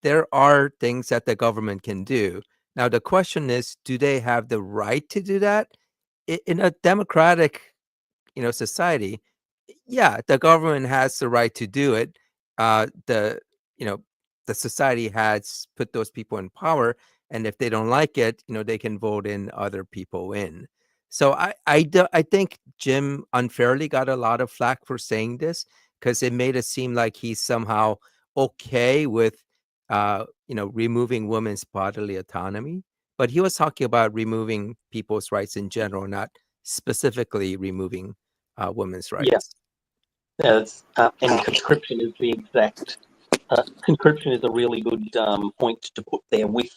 there are things that the government can do. Now, the question is, do they have the right to do that? In a democratic, society, the government has the right to do it. The society has put those people in power, and if they don't like it, they can vote in other people in. So I think Jim unfairly got a lot of flack for saying this, because it made it seem like he's somehow okay with removing women's bodily autonomy, but he was talking about removing people's rights in general, not specifically removing women's rights. Yes, and conscription is the exact. Conscription is a really good point to put there with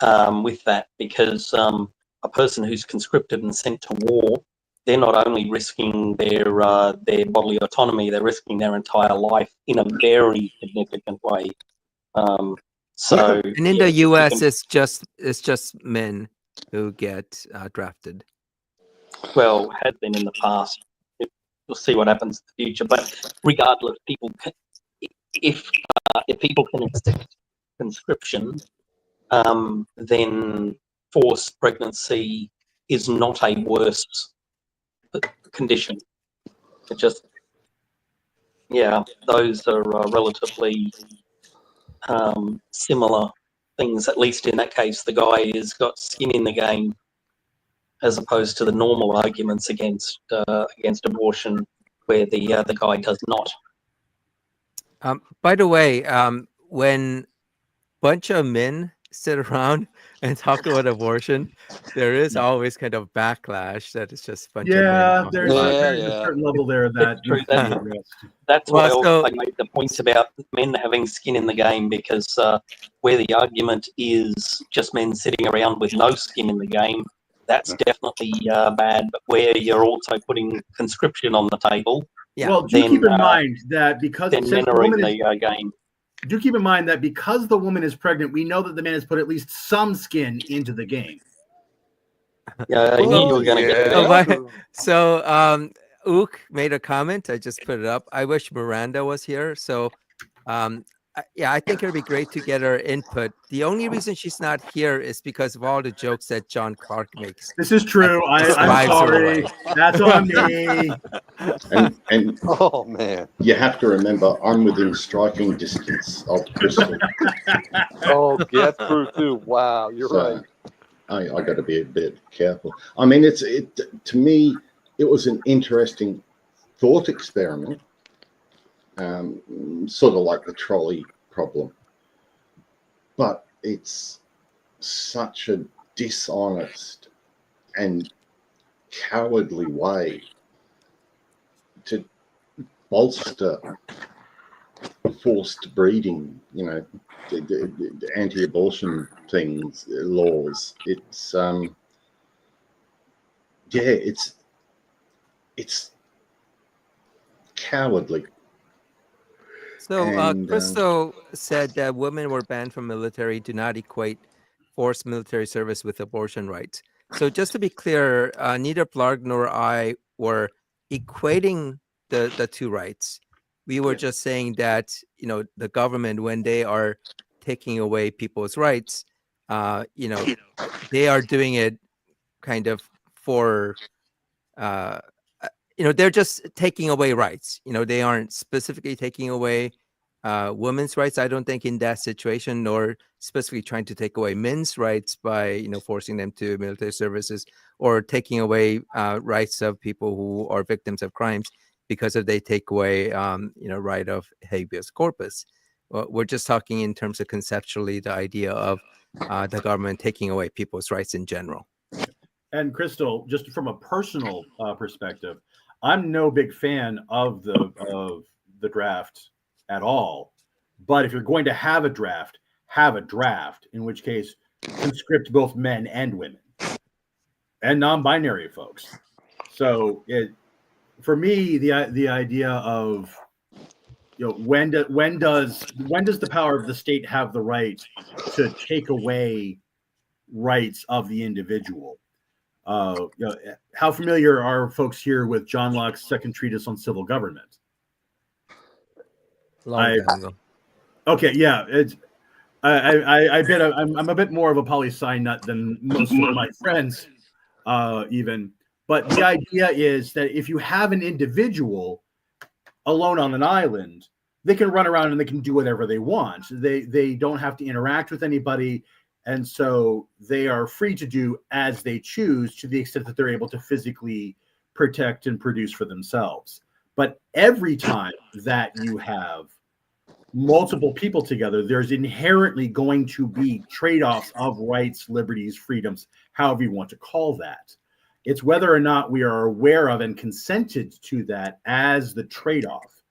that, because a person who's conscripted and sent to war, they're not only risking their bodily autonomy, they're risking their entire life in a very significant way. And in the U.S., it's just men. who get drafted. Well, has been in the past. We'll see what happens in the future. But regardless, people can, if people can accept conscription, then forced pregnancy is not a worse condition. It just, yeah, those are relatively similar things. At least in that case, the guy has got skin in the game, as opposed to the normal arguments against abortion, where the guy does not. By the way, when bunch of men sit around and talk about abortion, there is always kind of backlash that it's just a bunch of men. There's a certain level there that needs to be addressed. That's why I made the point about men having skin in the game, because where the argument is just men sitting around with no skin in the game, that's definitely bad. But where you're also putting conscription on the table, well, do keep in mind that because men are in the game. Do keep in mind that because the woman is pregnant, we know that the man has put at least some skin into the game. Yeah, I knew you were going to get there. So, Ook made a comment. I just put it up. I wish Miranda was here. So, I think it'd be great to get her input. The only reason she's not here is because of all the jokes that Jon Clark makes. This is true. I'm sorry. That's on me. And oh man, you have to remember, I'm within striking distance of Crystal. Oh, that's true too. Wow, you're right. I got to be a bit careful. I mean, to me, it was an interesting thought experiment. Sort of like the trolley problem, but it's such a dishonest and cowardly way to bolster forced breeding, the anti-abortion things, laws. It's cowardly. So Crystal said that women were banned from military do not equate forced military service with abortion rights. So just to be clear, neither Blarg nor I were equating the two rights. We were just saying that, the government, when they are taking away people's rights, they are doing it kind of for, they're just taking away rights. They aren't specifically taking away women's rights, I don't think, in that situation, nor specifically trying to take away men's rights by, forcing them to military services, or taking away rights of people who are victims of crimes because if they take away, right of habeas corpus. We're just talking in terms of conceptually the idea of the government taking away people's rights in general. And Crystal, just from a personal perspective, I'm no big fan of the draft at all. But if you're going to have a draft, in which case conscript both men and women and non-binary folks. So for me, the idea of when does the power of the state have the right to take away rights of the individual? How familiar are folks here with Jon Locke's second treatise on civil government? Okay, yeah, I'm a bit more of a poli-sci nut than most of my friends, even. But the idea is that if you have an individual alone on an island, they can run around and they can do whatever they want. They don't have to interact with anybody. And so they are free to do as they choose, to the extent that they're able to physically protect and produce for themselves. But every time that you have multiple people together, there's inherently going to be trade-offs of rights, liberties, freedoms, however you want to call that. It's whether or not we are aware of and consented to that as the trade-off.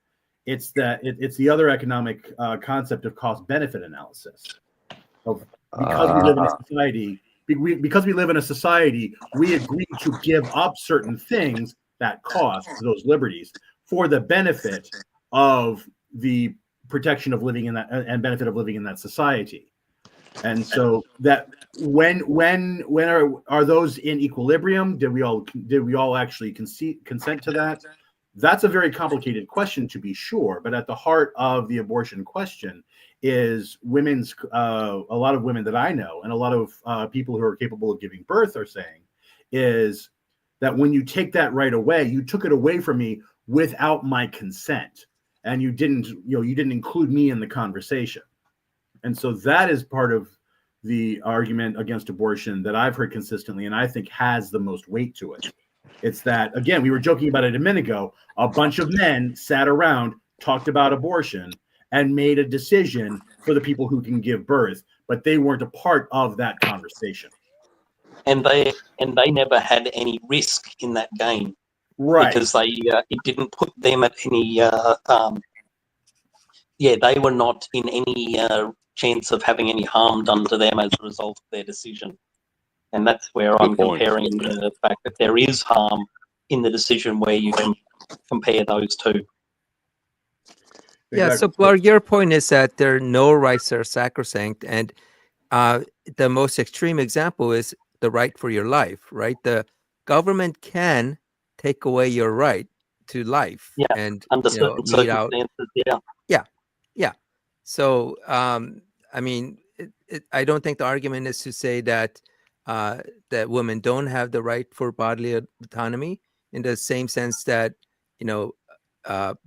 It's the other economic concept of cost-benefit analysis. Because we live in a society, we agree to give up certain things that cost those liberties for the benefit of the protection of living in that and benefit of living in that society. And so that when are those in equilibrium? Did we all actually consent to that? That's a very complicated question, to be sure. But at the heart of the abortion question is women's. A lot of women that I know, and a lot of people who are capable of giving birth, are saying is that when you take that right away, you took it away from me without my consent, and you didn't include me in the conversation. And so that is part of the argument against abortion that I've heard consistently, and I think has the most weight to it. It's that, again, we were joking about it a minute ago. A bunch of men sat around, talked about abortion, and made a decision for the people who can give birth, but they weren't a part of that conversation. And they never had any risk in that game, right? Because it didn't put them at any. They were not in any chance of having any harm done to them as a result of their decision. And that's where I'm comparing the fact that there is harm in the decision where you can compare those two. Yeah, so Clark, your point is that there are no rights that are sacrosanct, and the most extreme example is the right for your life, right? The government can take away your right to life, and under certain circumstances, yeah. So, I mean, I don't think the argument is to say that that women don't have the right for bodily autonomy in the same sense that,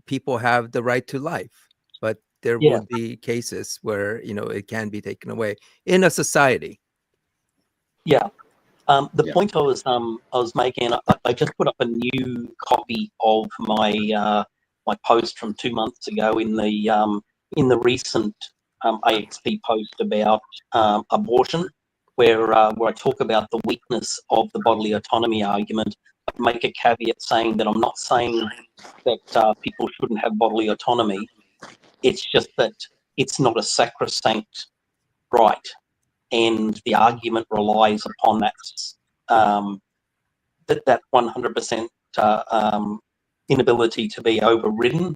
people have the right to life, but there would be cases where, it can be taken away in a society. Yeah. The point I was making, I just put up a new copy of my my post from 2 months ago in the recent AXP post about abortion, where I talk about the weakness of the bodily autonomy argument. I make a caveat saying that I'm not saying that people shouldn't have bodily autonomy. It's just that it's not a sacrosanct right, and the argument relies upon that that 100% inability to be overridden.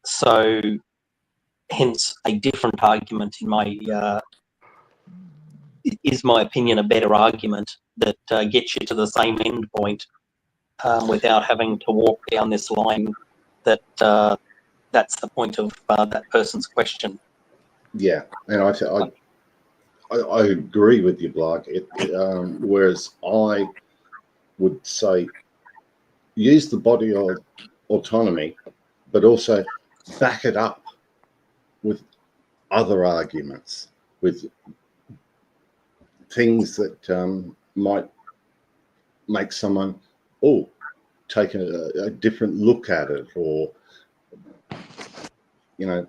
So, hence, a different argument in my is my opinion a better argument that gets you to the same end point without having to walk down this line. That's the point of that person's question. Yeah, and I agree with you, Clark. Whereas I would say use the body autonomy, but also back it up with other arguments, with things that might make someone take a different look at it, or don't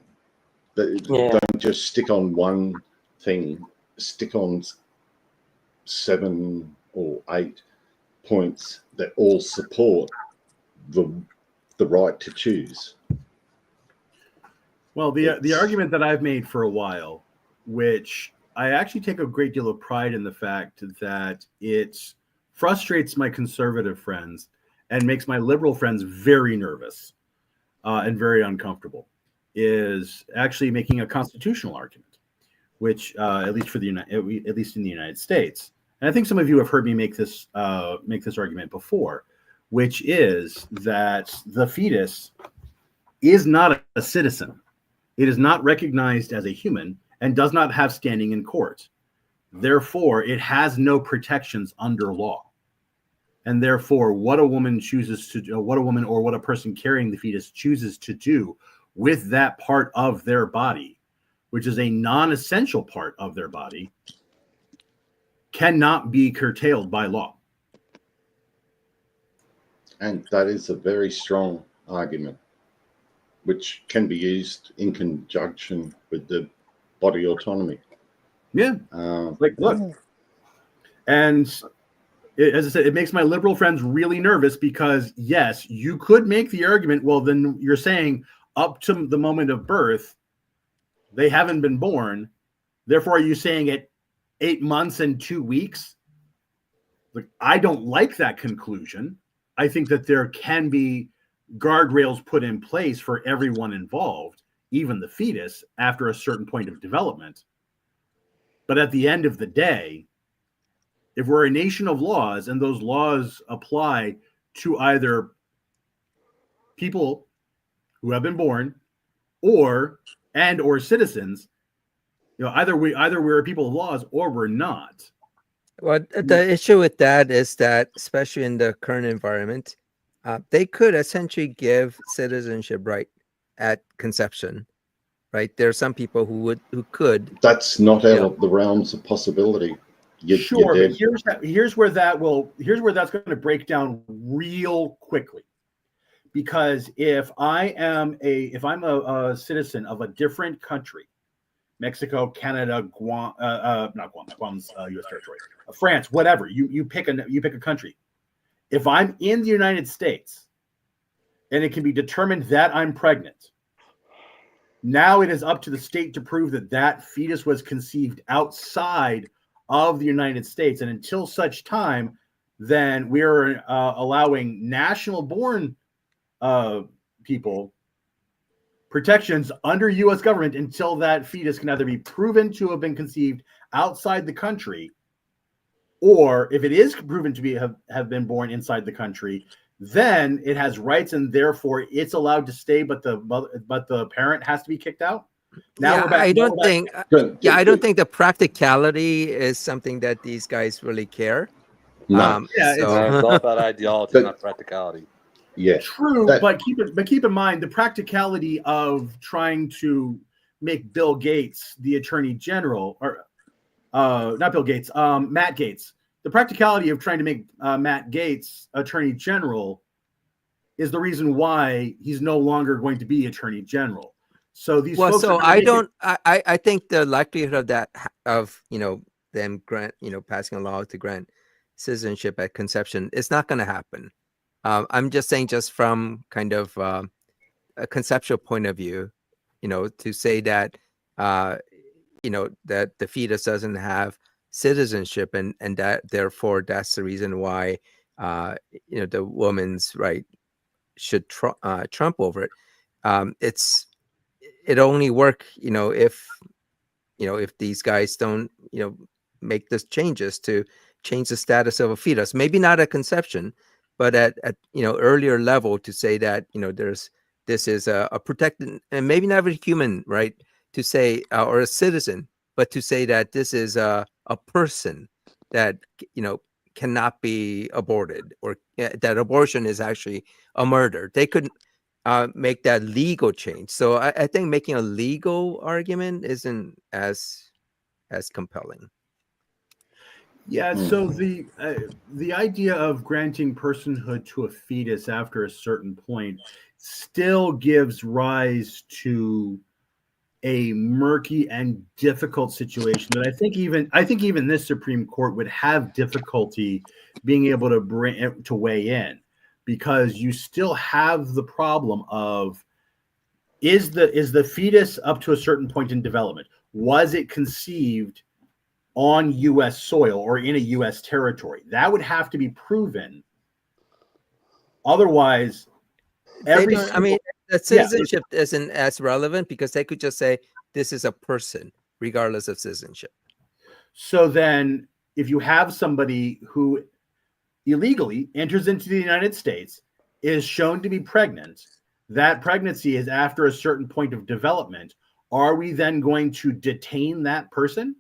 just stick on one thing, stick on 7 or 8 points that all support the right to choose. Well, the argument that I've made for a while, which I actually take a great deal of pride in the fact that it frustrates my conservative friends and makes my liberal friends very nervous and very uncomfortable, is actually making a constitutional argument, which at least in the United States, and I think some of you have heard me make this argument before, which is that the fetus is not a citizen. It is not recognized as a human and does not have standing in court. Therefore, it has no protections under law. And therefore, what a woman chooses to do, what a person carrying the fetus chooses to do with that part of their body, which is a non-essential part of their body, cannot be curtailed by law. And that is a very strong argument, which can be used in conjunction with the body autonomy. Yeah. Look. And as I said, it makes my liberal friends really nervous because, yes, you could make the argument, well, then you're saying up to the moment of birth, they haven't been born. Therefore, are you saying at 8 months and 2 weeks? Like, I don't like that conclusion. I think that there can be guardrails put in place for everyone involved, even the fetus, after a certain point of development. But at the end of the day, if we're a nation of laws and those laws apply to either people who have been born or citizens, either we're people of laws or we're not. Well, the issue with that is that, especially in the current environment, they could essentially give citizenship right at conception, right? There are some people who could. That's not out of the realms of possibility. Sure, but here's where that's going to break down real quickly. Because if I'm a citizen of a different country, Mexico, Canada, Guam, not Guam, Guam's U.S. territory, France, whatever, you pick a country. If I'm in the United States and it can be determined that I'm pregnant, now it is up to the state to prove that that fetus was conceived outside of the United States. And until such time, then we're allowing national-born people protections under U.S. government until that fetus can either be proven to have been conceived outside the country, or if it is proven to have been born inside the country, then it has rights and therefore it's allowed to stay, but the parent has to be kicked out. Now yeah, we're back. I don't think. I don't think the practicality is something that these guys really care. No, it's all about ideology, not practicality. Yeah, true, but keep in mind the practicality of trying to make Bill Gates the Attorney General, or not Bill Gates, Matt Gates. The practicality of trying to make Matt Gates Attorney General is the reason why he's no longer going to be Attorney General. So these folks. So I think the likelihood of that them passing a law to grant citizenship at conception is not going to happen. I'm just saying, just from kind of a conceptual point of view, to say that that the fetus doesn't have citizenship and that therefore that's the reason why the woman's right should trump over it. It only work if these guys don't make these changes to change the status of a fetus, maybe not at conception, but at earlier level, to say that this is a protected, and maybe not a human right to say, or a citizen, but to say that this is a person that cannot be aborted, or that abortion is actually a murder. They could make that legal change. So I think making a legal argument isn't as compelling. Yeah, so the idea of granting personhood to a fetus after a certain point still gives rise to a murky and difficult situation that I think even this Supreme Court would have difficulty being able to weigh in, because you still have the problem of is the fetus up to a certain point in development? Was it conceived on U.S. soil or in a U.S. territory? That would have to be proven. Otherwise, the citizenship isn't as relevant, because they could just say this is a person, regardless of citizenship. So then, if you have somebody who illegally enters into the United States, is shown to be pregnant, that pregnancy is after a certain point of development, are we then going to detain that person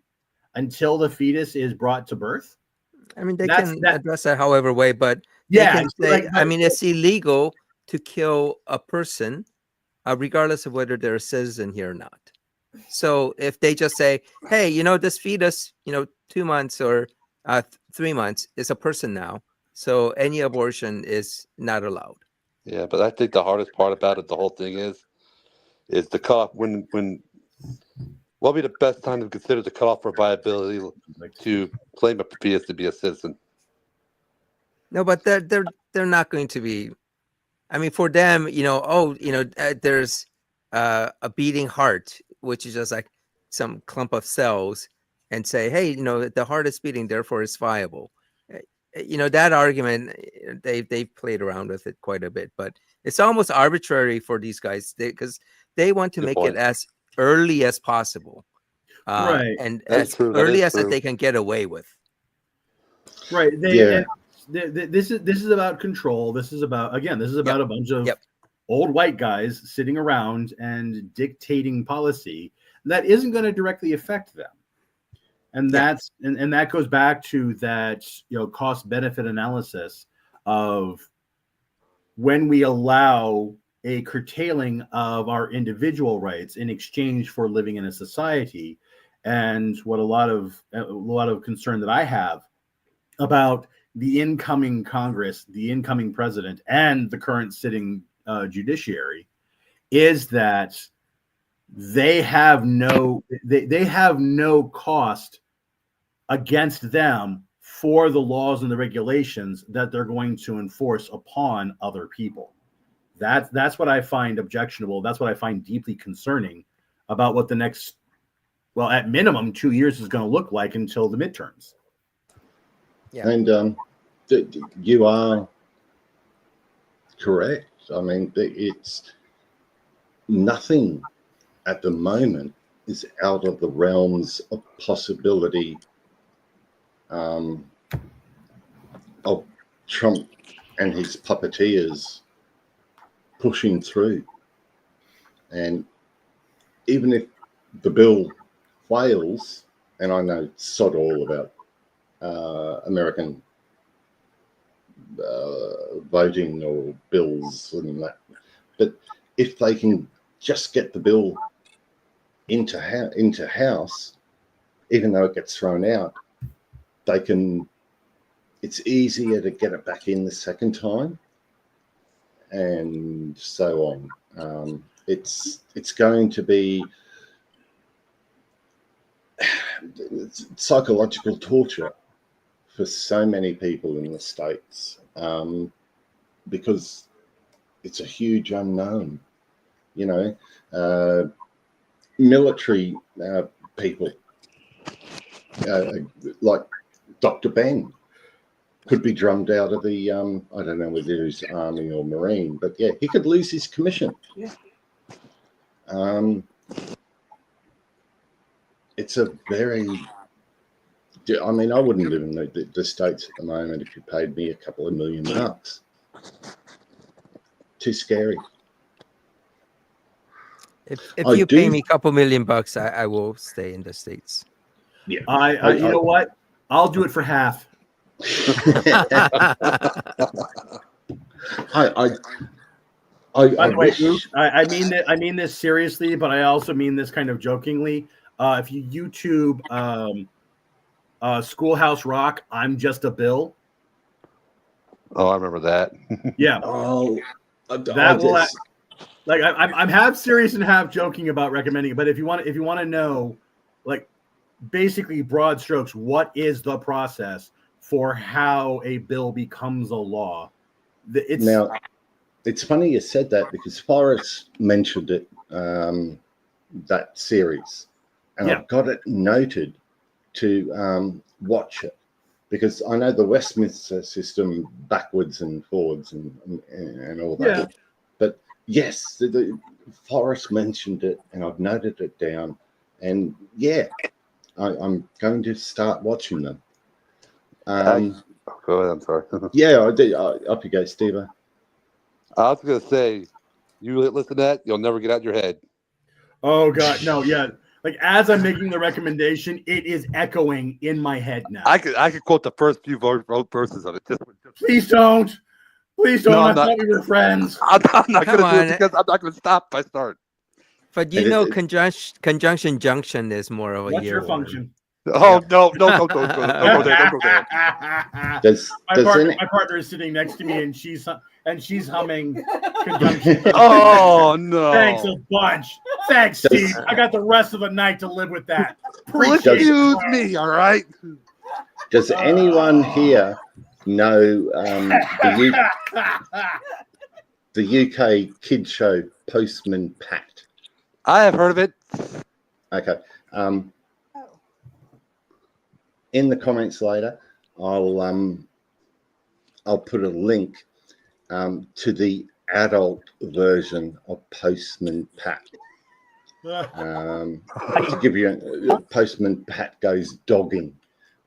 until the fetus is brought to birth? I mean, they can address that however way, but they can say, it's illegal to kill a person, regardless of whether they're a citizen here or not. So if they just say, hey, this fetus, 2 months or 3 months is a person now, so any abortion is not allowed. Yeah, but I think the hardest part about it, the whole thing is the cutoff. When what would be the best time to consider the cutoff for viability to claim a fetus to be a citizen? No, but they're not going to be. I mean, for them, there's a beating heart, which is just like some clump of cells, and say, hey, the heart is beating, therefore it's viable. That argument, they've played around with it quite a bit, but it's almost arbitrary for these guys, because they want to make it as early as possible. Right. and That's as true. That early is as that true. they can get away with. Right. Yeah. This is about control. This is about a bunch of old white guys sitting around and dictating policy that isn't going to directly affect them. And that's and that goes back to that, cost benefit analysis of when we allow a curtailing of our individual rights in exchange for living in a society, and what a lot of concern that I have about the incoming Congress, the incoming president, and the current sitting judiciary is that they have no cost against them for the laws and the regulations that they're going to enforce upon other people. That's what I find objectionable. That's what I find deeply concerning about what the next, well, at minimum 2 years is going to look like until the midterms. Yeah. And you are correct. I mean, it's nothing at the moment is out of the realms of possibility of Trump and his puppeteers pushing through. And even if the bill fails, and I know sod all about American voting or bills and that, but if they can just get the bill into House, even though it gets thrown out, they can. It's easier to get it back in the second time, and so on. It's going to be psychological torture for so many people in the States, because it's a huge unknown. Military people like Dr. Ben could be drummed out of the, I don't know whether he's Army or Marine, but yeah, he could lose his commission. Yeah. It's a very, I mean, I wouldn't live in the States at the moment if you paid me a couple of $1 million. Too scary. If you pay me a couple $1 million, I will stay in the States. Yeah. You know what? I'll do it for half. I mean this seriously, but I also mean this kind of jokingly. If you YouTube Schoolhouse Rock, I'm Just a Bill. Oh, I remember that. Yeah. Oh, I'm half serious and half joking about recommending it. But if you want to know, like, basically broad strokes, what is the process for how a bill becomes a law? Now, it's funny you said that because Forrest mentioned it, that series, and I've got it noted to watch it because I know the Westminster system backwards and forwards and all that. Yeah. But yes, the Forrest mentioned it, and I've noted it down, and yeah, I'm going to start watching them. Go ahead. I'm sorry. Yeah, I did. Up you go, Steve. I was going to say, you listen to that, you'll never get out of your head. Oh, God. No, yeah. Like, as I'm making the recommendation, it is echoing in my head now. I could quote the first few verses of it. Please don't. Please don't. I thought we were friends. I'm not going to do it because I'm not going to stop if I start. But conjunction junction is more of a What's your function? Oh, no, don't go there. Don't go there. My partner is sitting next to me, and she's humming conjunction. Oh, no. Thanks a bunch. Thanks, Steve. I got the rest of the night to live with that. Excuse me, all right? Does anyone here know the UK kid show Postman Pat? I have heard of it. Okay. In the comments later, I'll put a link to the adult version of Postman Pat, To give you Postman Pat goes dogging.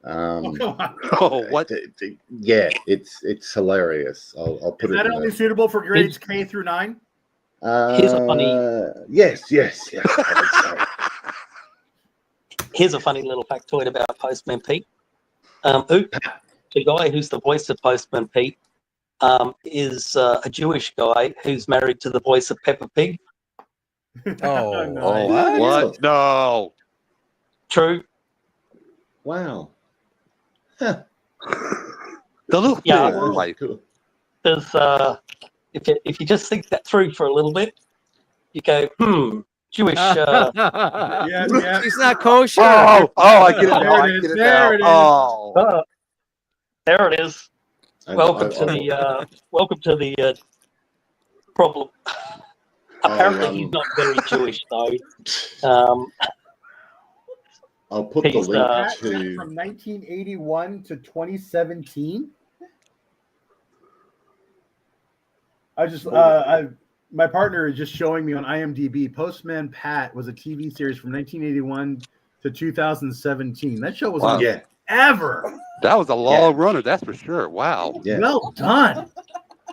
What? Yeah, it's hilarious. I'll put Is it. that only suitable for grades K through 9? Here's a funny. Yes. Here's a funny little factoid about Postman Pete. The guy who's the voice of Postman Pete is a Jewish guy who's married to the voice of Peppa Pig. Nice. What? No. True. Wow. The little Yeah, thing. Like, Cool. There's if you just think that through for a little bit, you go, Jewish. Yeah. He's not kosher. oh, I get it now. There I it is. get it There now. it is. Oh. There it is. Welcome to I- the problem. Apparently, he's not very Jewish though. I'll put the He's, link From to. 1981 to 2017. My partner is just showing me on IMDb. Postman Pat was a TV series from 1981 to 2017. That show was on ever. That was a long runner, that's for sure. Wow. Yeah. Well done.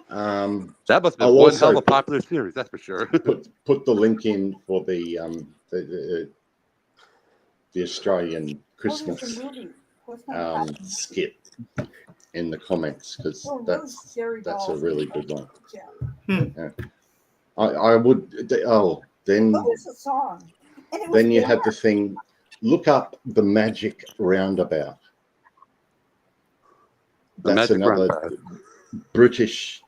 That must have been I'll one also hell of a popular series, that's for sure. put the link in for the Australian Christmas skit in the comments, because that's a really good one. Yeah. I would. Then the song? Then you have the thing. Look up the Magic Roundabout. That's another British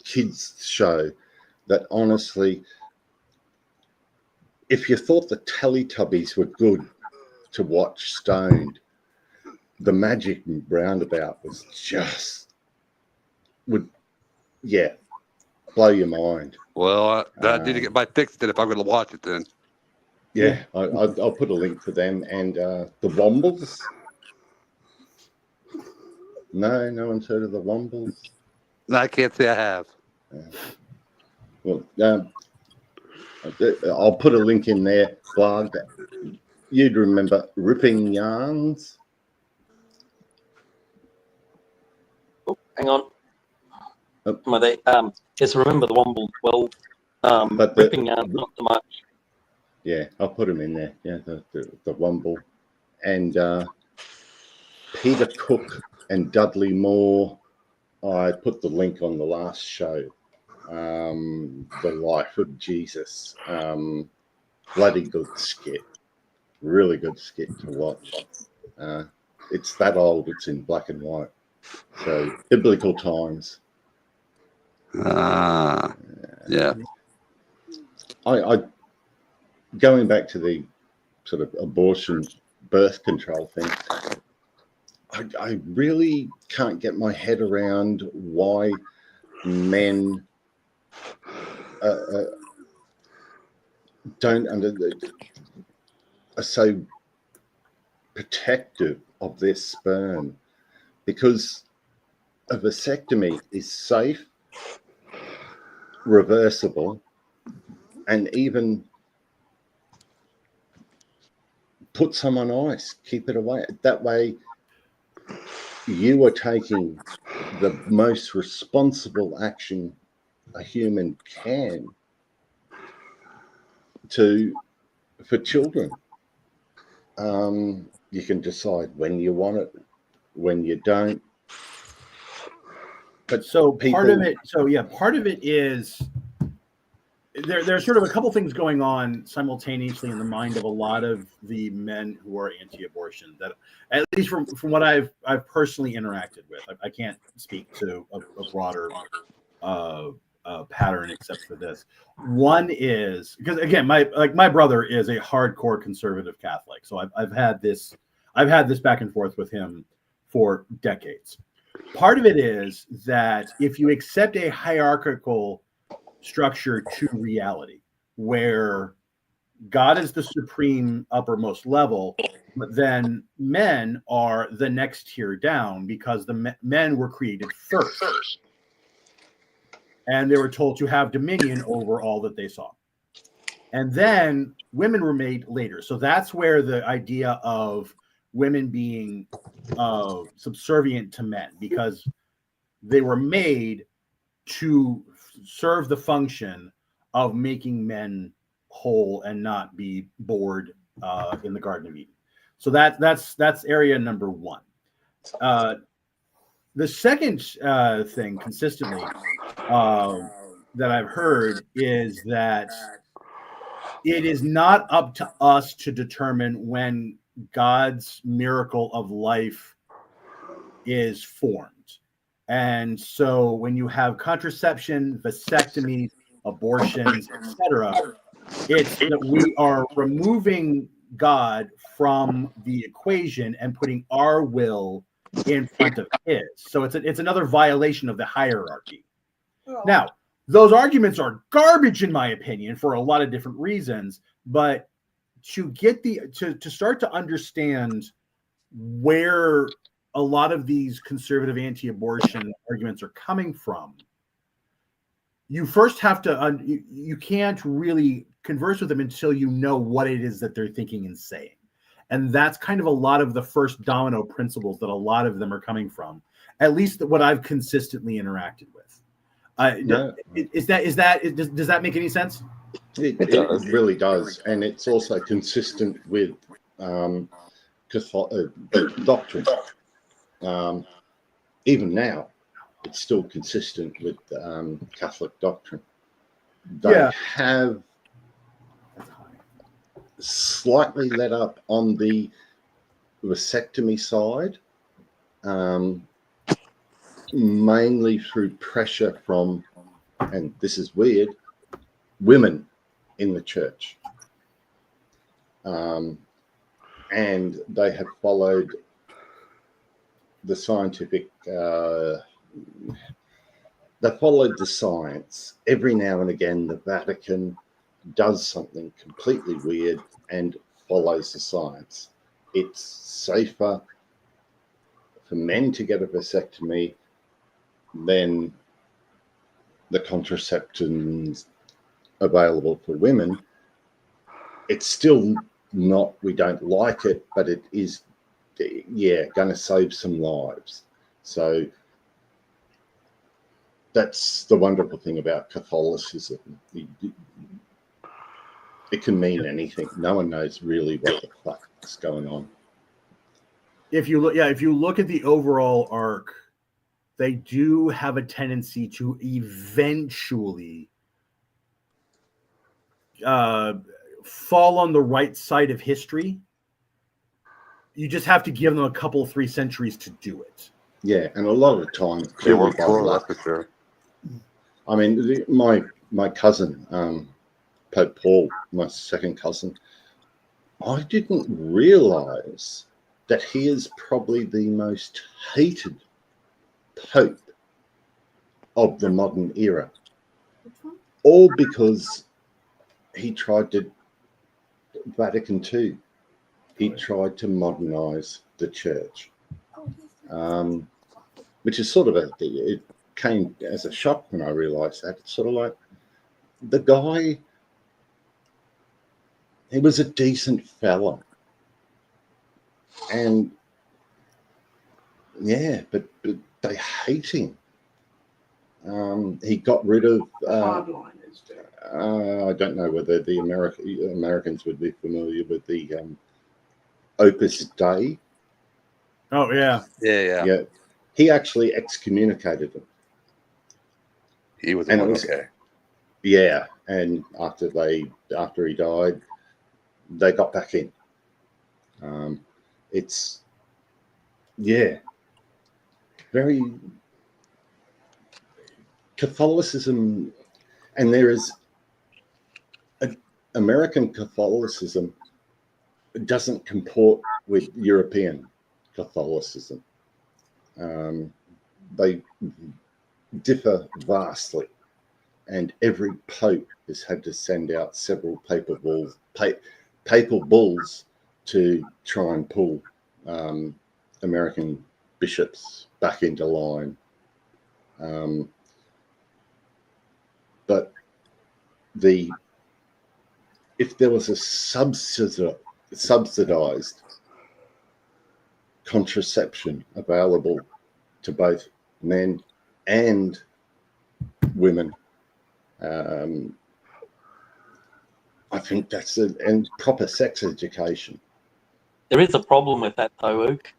kids show that, honestly, if you thought the Teletubbies were good to watch stoned, the Magic Roundabout was just blow your mind. Well, I need to get my fix then if I'm going to watch it then. Yeah, I'll put a link for them and the Wombles. No one's heard of the Wombles. No, I can't say I have. Well, I'll put a link in there, blog. You'd remember Ripping Yarns. Oh, hang on. Yes, remember the Womble. Well, But Ripping Yarns, not so much. Yeah, I'll put them in there. Yeah, the Womble. And Peter Cook and Dudley Moore. I put the link on the last show. The Life of Jesus. Bloody good skit. Really good skit to watch. It's that old, it's in black and white. So, biblical times. Yeah. I going back to the sort of abortion, birth control thing, I really can't get my head around why men are so protective of their sperm, because a vasectomy is safe, reversible, and even put some on ice, keep it away. That way, you are taking the most responsible action a human can for children. You can decide when you want it, when you don't. But part of it is there's sort of a couple things going on simultaneously in the mind of a lot of the men who are anti-abortion, that at least from what I've personally interacted with. I can't speak to a broader pattern except for this. One is because, again, my brother is a hardcore conservative Catholic, so I've had this back and forth with him for decades. Part of it is that if you accept a hierarchical structure to reality, where God is the supreme uppermost level, but then men are the next tier down, because the men were created first, and they were told to have dominion over all that they saw. And then women were made later. So that's where the idea of women being subservient to men, because they were made to serve the function of making men whole and not be bored in the Garden of Eden. So that's area number one. The second thing consistently that I've heard is that it is not up to us to determine when God's miracle of life is formed. And so when you have contraception, vasectomies, abortions, etc., it's that we are removing God from the equation and putting our will in front of his. So it's another violation of the hierarchy. Oh. Now, those arguments are garbage, in my opinion, for a lot of different reasons. But to get to start to understand where a lot of these conservative anti-abortion arguments are coming from, you first have to you can't really converse with them until you know what it is that they're thinking and saying. And that's kind of a lot of the first domino principles that a lot of them are coming from, at least what I've consistently interacted with. Does that make any sense? It really does. And it's also consistent with doctrine. Even now, it's still consistent with Catholic doctrine. They have slightly let up on the vasectomy side, mainly through pressure from, and this is weird, women in the church. And they have followed the scientific, they followed the science. Every now and again, the Vatican does something completely weird and follows the science. It's safer for men to get a vasectomy than the contraceptions available for women. It's still not, we don't like it, but it is, going to save some lives. So that's the wonderful thing about Catholicism. It can mean anything. No one knows really what the fuck is going on. If you look at the overall arc, they do have a tendency to eventually fall on the right side of history. You just have to give them a couple, 3 centuries to do it. Yeah, and a lot of the time, clearly by luck. That's for sure. I mean, my cousin, Pope Paul, my second cousin, I didn't realize that he is probably the most hated Pope of the modern era. All because he tried to, Vatican II, he tried to modernize the church, which is sort of it came as a shock when I realized that. It's sort of like the guy, he was a decent fella. And yeah, but they hate him. He got rid of, I don't know whether the Americans would be familiar with the Opus Dei. Oh, yeah. Yeah. He actually excommunicated them. He was okay. Yeah, and after he died, they got back in. It's very Catholicism, and there is American Catholicism doesn't comport with European Catholicism. They differ vastly, and every pope has had to send out several papal bulls to try and pull American bishops back into line. But the if there was a subsidized contraception available to both men and women, I think that's and proper sex education. There is a problem with that, though, Ook.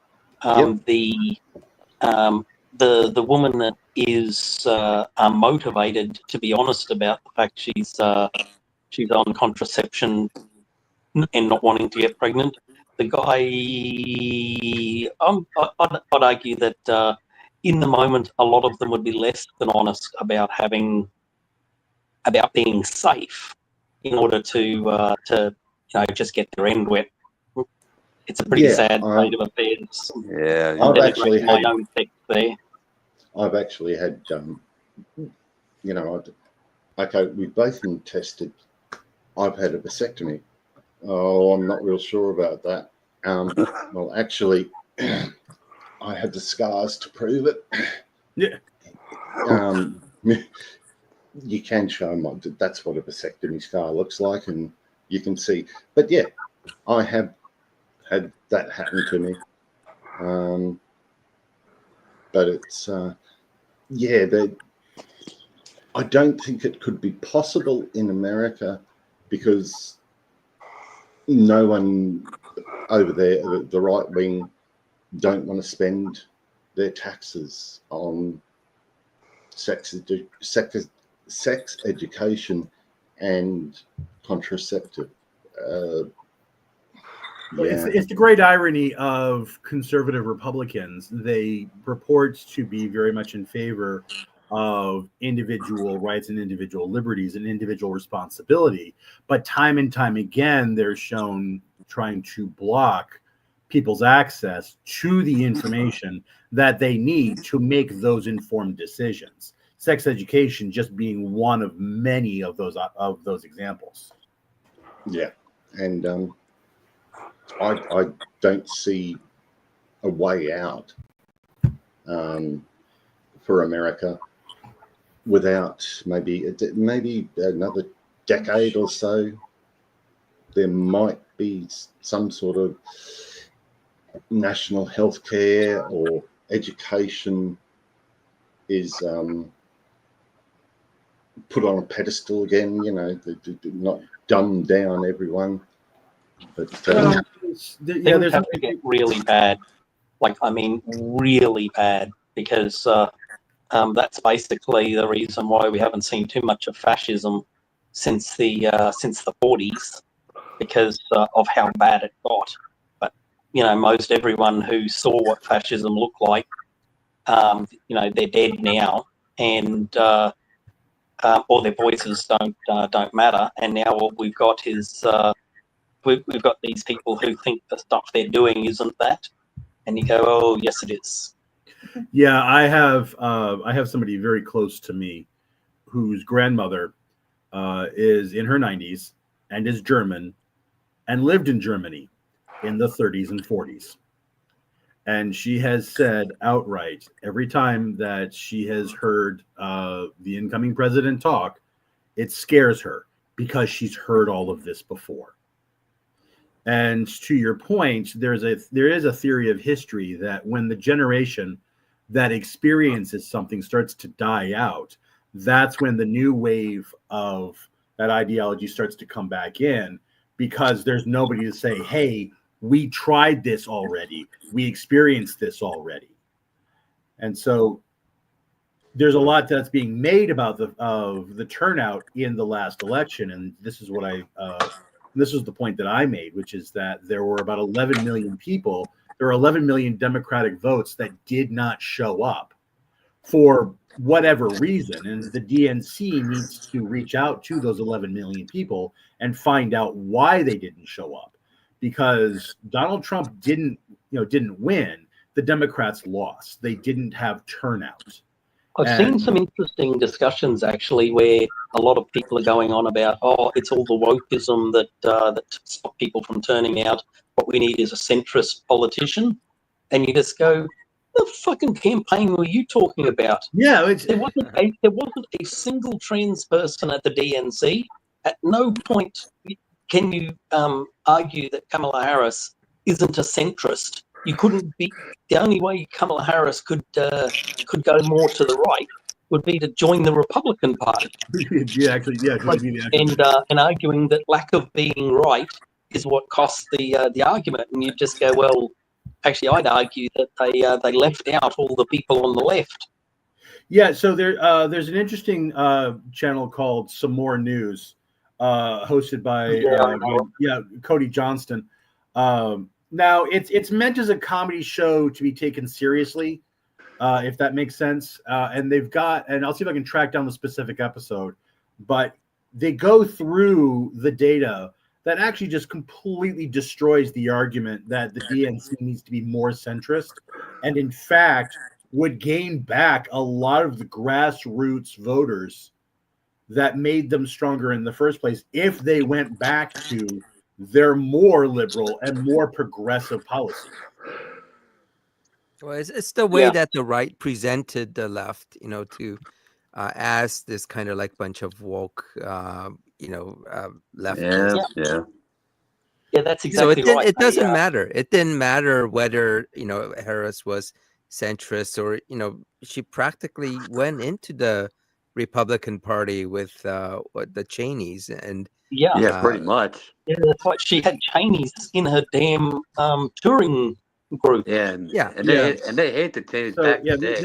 The woman that is motivated, to be honest about the fact she's on contraception and not wanting to get pregnant. The guy, I'd argue that in the moment, a lot of them would be less than honest about being safe in order to just get their end wet. It's a pretty sad state of affairs. Yeah, I've actually had my own text there. I've actually had, okay, we've both been tested. I've had a vasectomy. Oh, I'm not real sure about that. Well, actually, I had the scars to prove it. Yeah. You can show them that's what a vasectomy scar looks like, and you can see. But yeah, I have had that happen to me. But it's, I don't think it could be possible in America because no one over there, the right wing, don't want to spend their taxes on sex education and contraceptive. It's the great irony of conservative Republicans. They purport to be very much in favor of individual rights and individual liberties and individual responsibility. But time and time again, they're shown trying to block people's access to the information that they need to make those informed decisions. Sex education just being one of many of those examples. Yeah, and I don't see a way out for America without maybe another decade or so. There might be some sort of national health care or education is put on a pedestal again, not dumb down everyone. But things have to get really bad. Really bad, because that's basically the reason why we haven't seen too much of fascism since the 40s, because of how bad it got. But most everyone who saw what fascism looked like, they're dead now, and or their voices don't matter. And now all we've got is we've got these people who think the stuff they're doing isn't that, and you go, oh yes it is. Yeah, I have somebody very close to me whose grandmother is in her 90s and is German and lived in Germany in the 30s and 40s. And she has said outright, every time that she has heard the incoming president talk, it scares her because she's heard all of this before. And to your point, there is a theory of history that when the generation that experiences something starts to die out, that's when the new wave of that ideology starts to come back in, because there's nobody to say, hey, we tried this already. We experienced this already. And so there's a lot that's being made about the turnout in the last election. And this is what this is the point that I made, which is that there were about 11 million people. There were 11 million Democratic votes that did not show up for whatever reason. And the DNC needs to reach out to those 11 million people and find out why they didn't show up. Because Donald Trump didn't win. The Democrats lost. They didn't have turnout. I've seen some interesting discussions actually where a lot of people are going on about, it's all the wokeism that stop people from turning out. What we need is a centrist politician. And you just go, the fucking campaign were you talking about? Yeah, there wasn't a single trans person at the DNC. At no point can you argue that Kamala Harris isn't a centrist? You couldn't be. The only way Kamala Harris could go more to the right would be to join the Republican Party. And arguing that lack of being right is what costs the argument, and you just go, well, actually, I'd argue that they left out all the people on the left. Yeah, so there's an interesting channel called Some More News, hosted by Cody Johnston. Now it's meant as a comedy show to be taken seriously, if that makes sense. And they've got, and I'll see if I can track down the specific episode, but they go through the data that actually just completely destroys the argument that the DNC needs to be more centrist, and in fact would gain back a lot of the grassroots voters that made them stronger in the first place if they went back to their more liberal and more progressive policy. Well, it's the way that the right presented the left, to as this kind of like bunch of woke, leftists. Yeah, that's exactly right. It doesn't matter. It didn't matter whether, Harris was centrist or, she practically went into the Republican Party with the Cheneys. And pretty much. Yeah, that's right. She had Cheneys in her damn touring group. And they hate the Cheneys back today.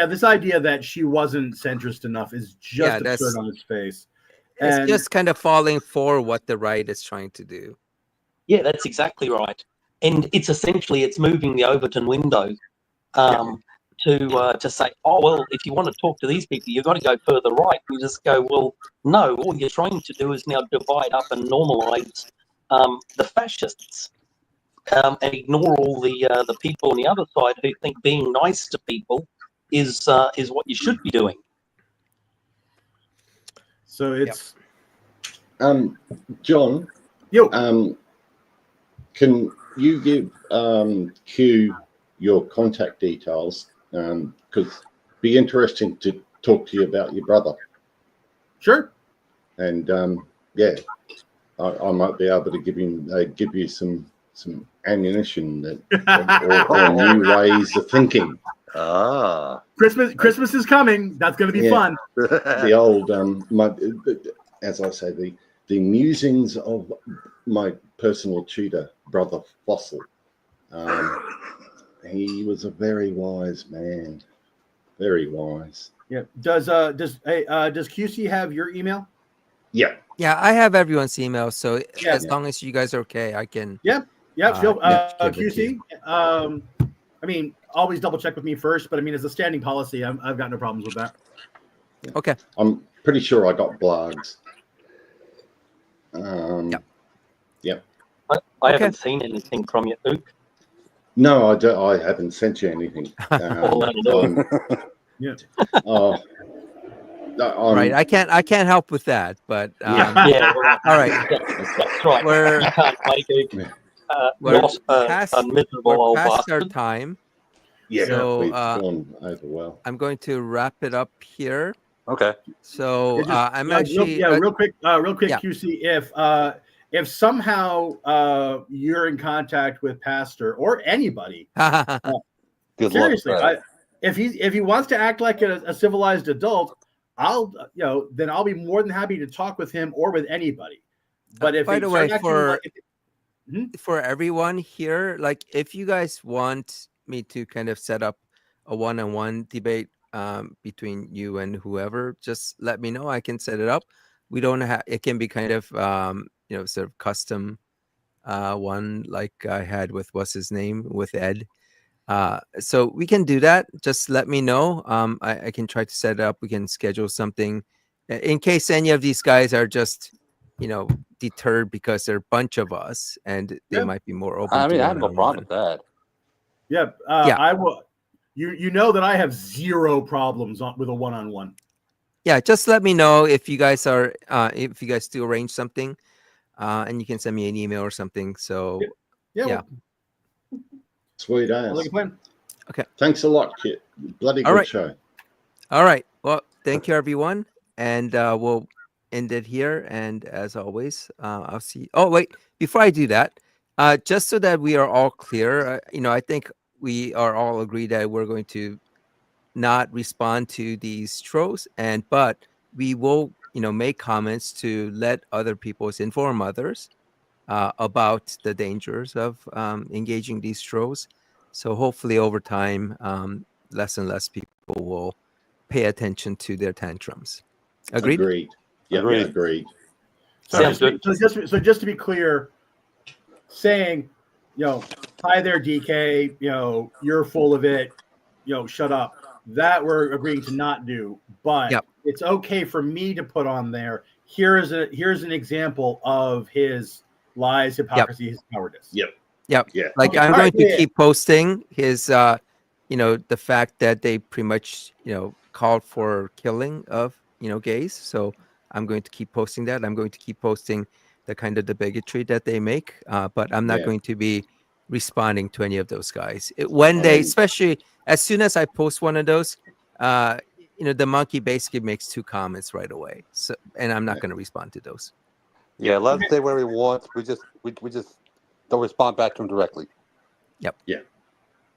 This idea that she wasn't centrist enough is just absurd on its face. It's just kind of falling for what the right is trying to do. Yeah, that's exactly right. And it's moving the Overton window to say, oh, well, if you want to talk to these people, you've got to go further right. You just go, well, no, all you're trying to do is now divide up and normalize the fascists and ignore all the people on the other side who think being nice to people is what you should be doing. So it's John. Can you give Q your contact details? Because it'd be interesting to talk to you about your brother. Sure. And I might be able to give you some ammunition or new ways of thinking. Christmas is coming. That's going to be fun. The old as I say, the musings of my personal tutor, Brother Fossil. He was a very wise man. Very wise. Yeah. Does QC have your email? Yeah. Yeah, I have everyone's email, so as long as you guys are okay, I can. QC. I mean, always double check with me first, but I mean, as a standing policy, I've got no problems with that. Yeah. Okay. I'm pretty sure I got blogs. I haven't seen anything from you, Luke. No, I haven't sent you anything. Right, I can't help with that, but all right. That's right. We're past our time. Yeah, so we've gone over well. I'm going to wrap it up here. Okay. So I'm actually real quick, QC. If somehow you're in contact with Pastor or anybody, seriously, if he wants to act like a civilized adult, then I'll be more than happy to talk with him or with anybody. But if by the way, for everyone here, like if you guys want me to kind of set up a one-on-one debate between you and whoever, just let me know. I can set it up. We don't have, it can be kind of sort of custom one like I had with what's his name with Ed. So we can do that. Just let me know. I can try to set it up. We can schedule something in case any of these guys are just deterred because there are a bunch of us and they might be more open. I mean, I have no problem with that. I will. You know that I have zero problems with a one-on-one. Yeah, just let me know if you guys are if you guys do arrange something, and you can send me an email or something. So Sweet ass. Okay. Thanks a lot, Kit. Bloody good show. All right. Well, thank you, everyone, and we'll end it here. And as always, I'll see. Oh, wait, before I do that, just so that we are all clear, I think we are all agreed that we're going to not respond to these trolls, but we will, make comments to let other people inform others about the dangers of engaging these trolls. So hopefully over time, less and less people will pay attention to their tantrums. Agreed? Agreed. Yeah, agreed. Sounds good. So just to be clear, saying, hi there, DK, you're full of it, shut up. That we're agreeing to not do, but it's okay for me to put on there. Here's an example of his lies, hypocrisy, his cowardice. Yep. Yeah. Like, Okay, I'm going to keep posting his, the fact that they pretty much, called for killing of, gays. So I'm going to keep posting that. I'm going to keep posting the kind of the bigotry that they make, but I'm not going to be responding to any of those guys. When they, especially as soon as I post one of those, the monkey basically makes 2 comments right away. So, and I'm not going to respond to those. Yeah, let him say whatever he wants. We just don't respond back to him directly. Yep. Yeah.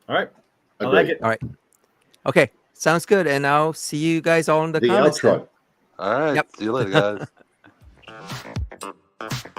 All right. I Agreed. like it. All right. Okay. Sounds good. And I'll see you guys all in the comments. Outro. All right. Yep. See you later, guys.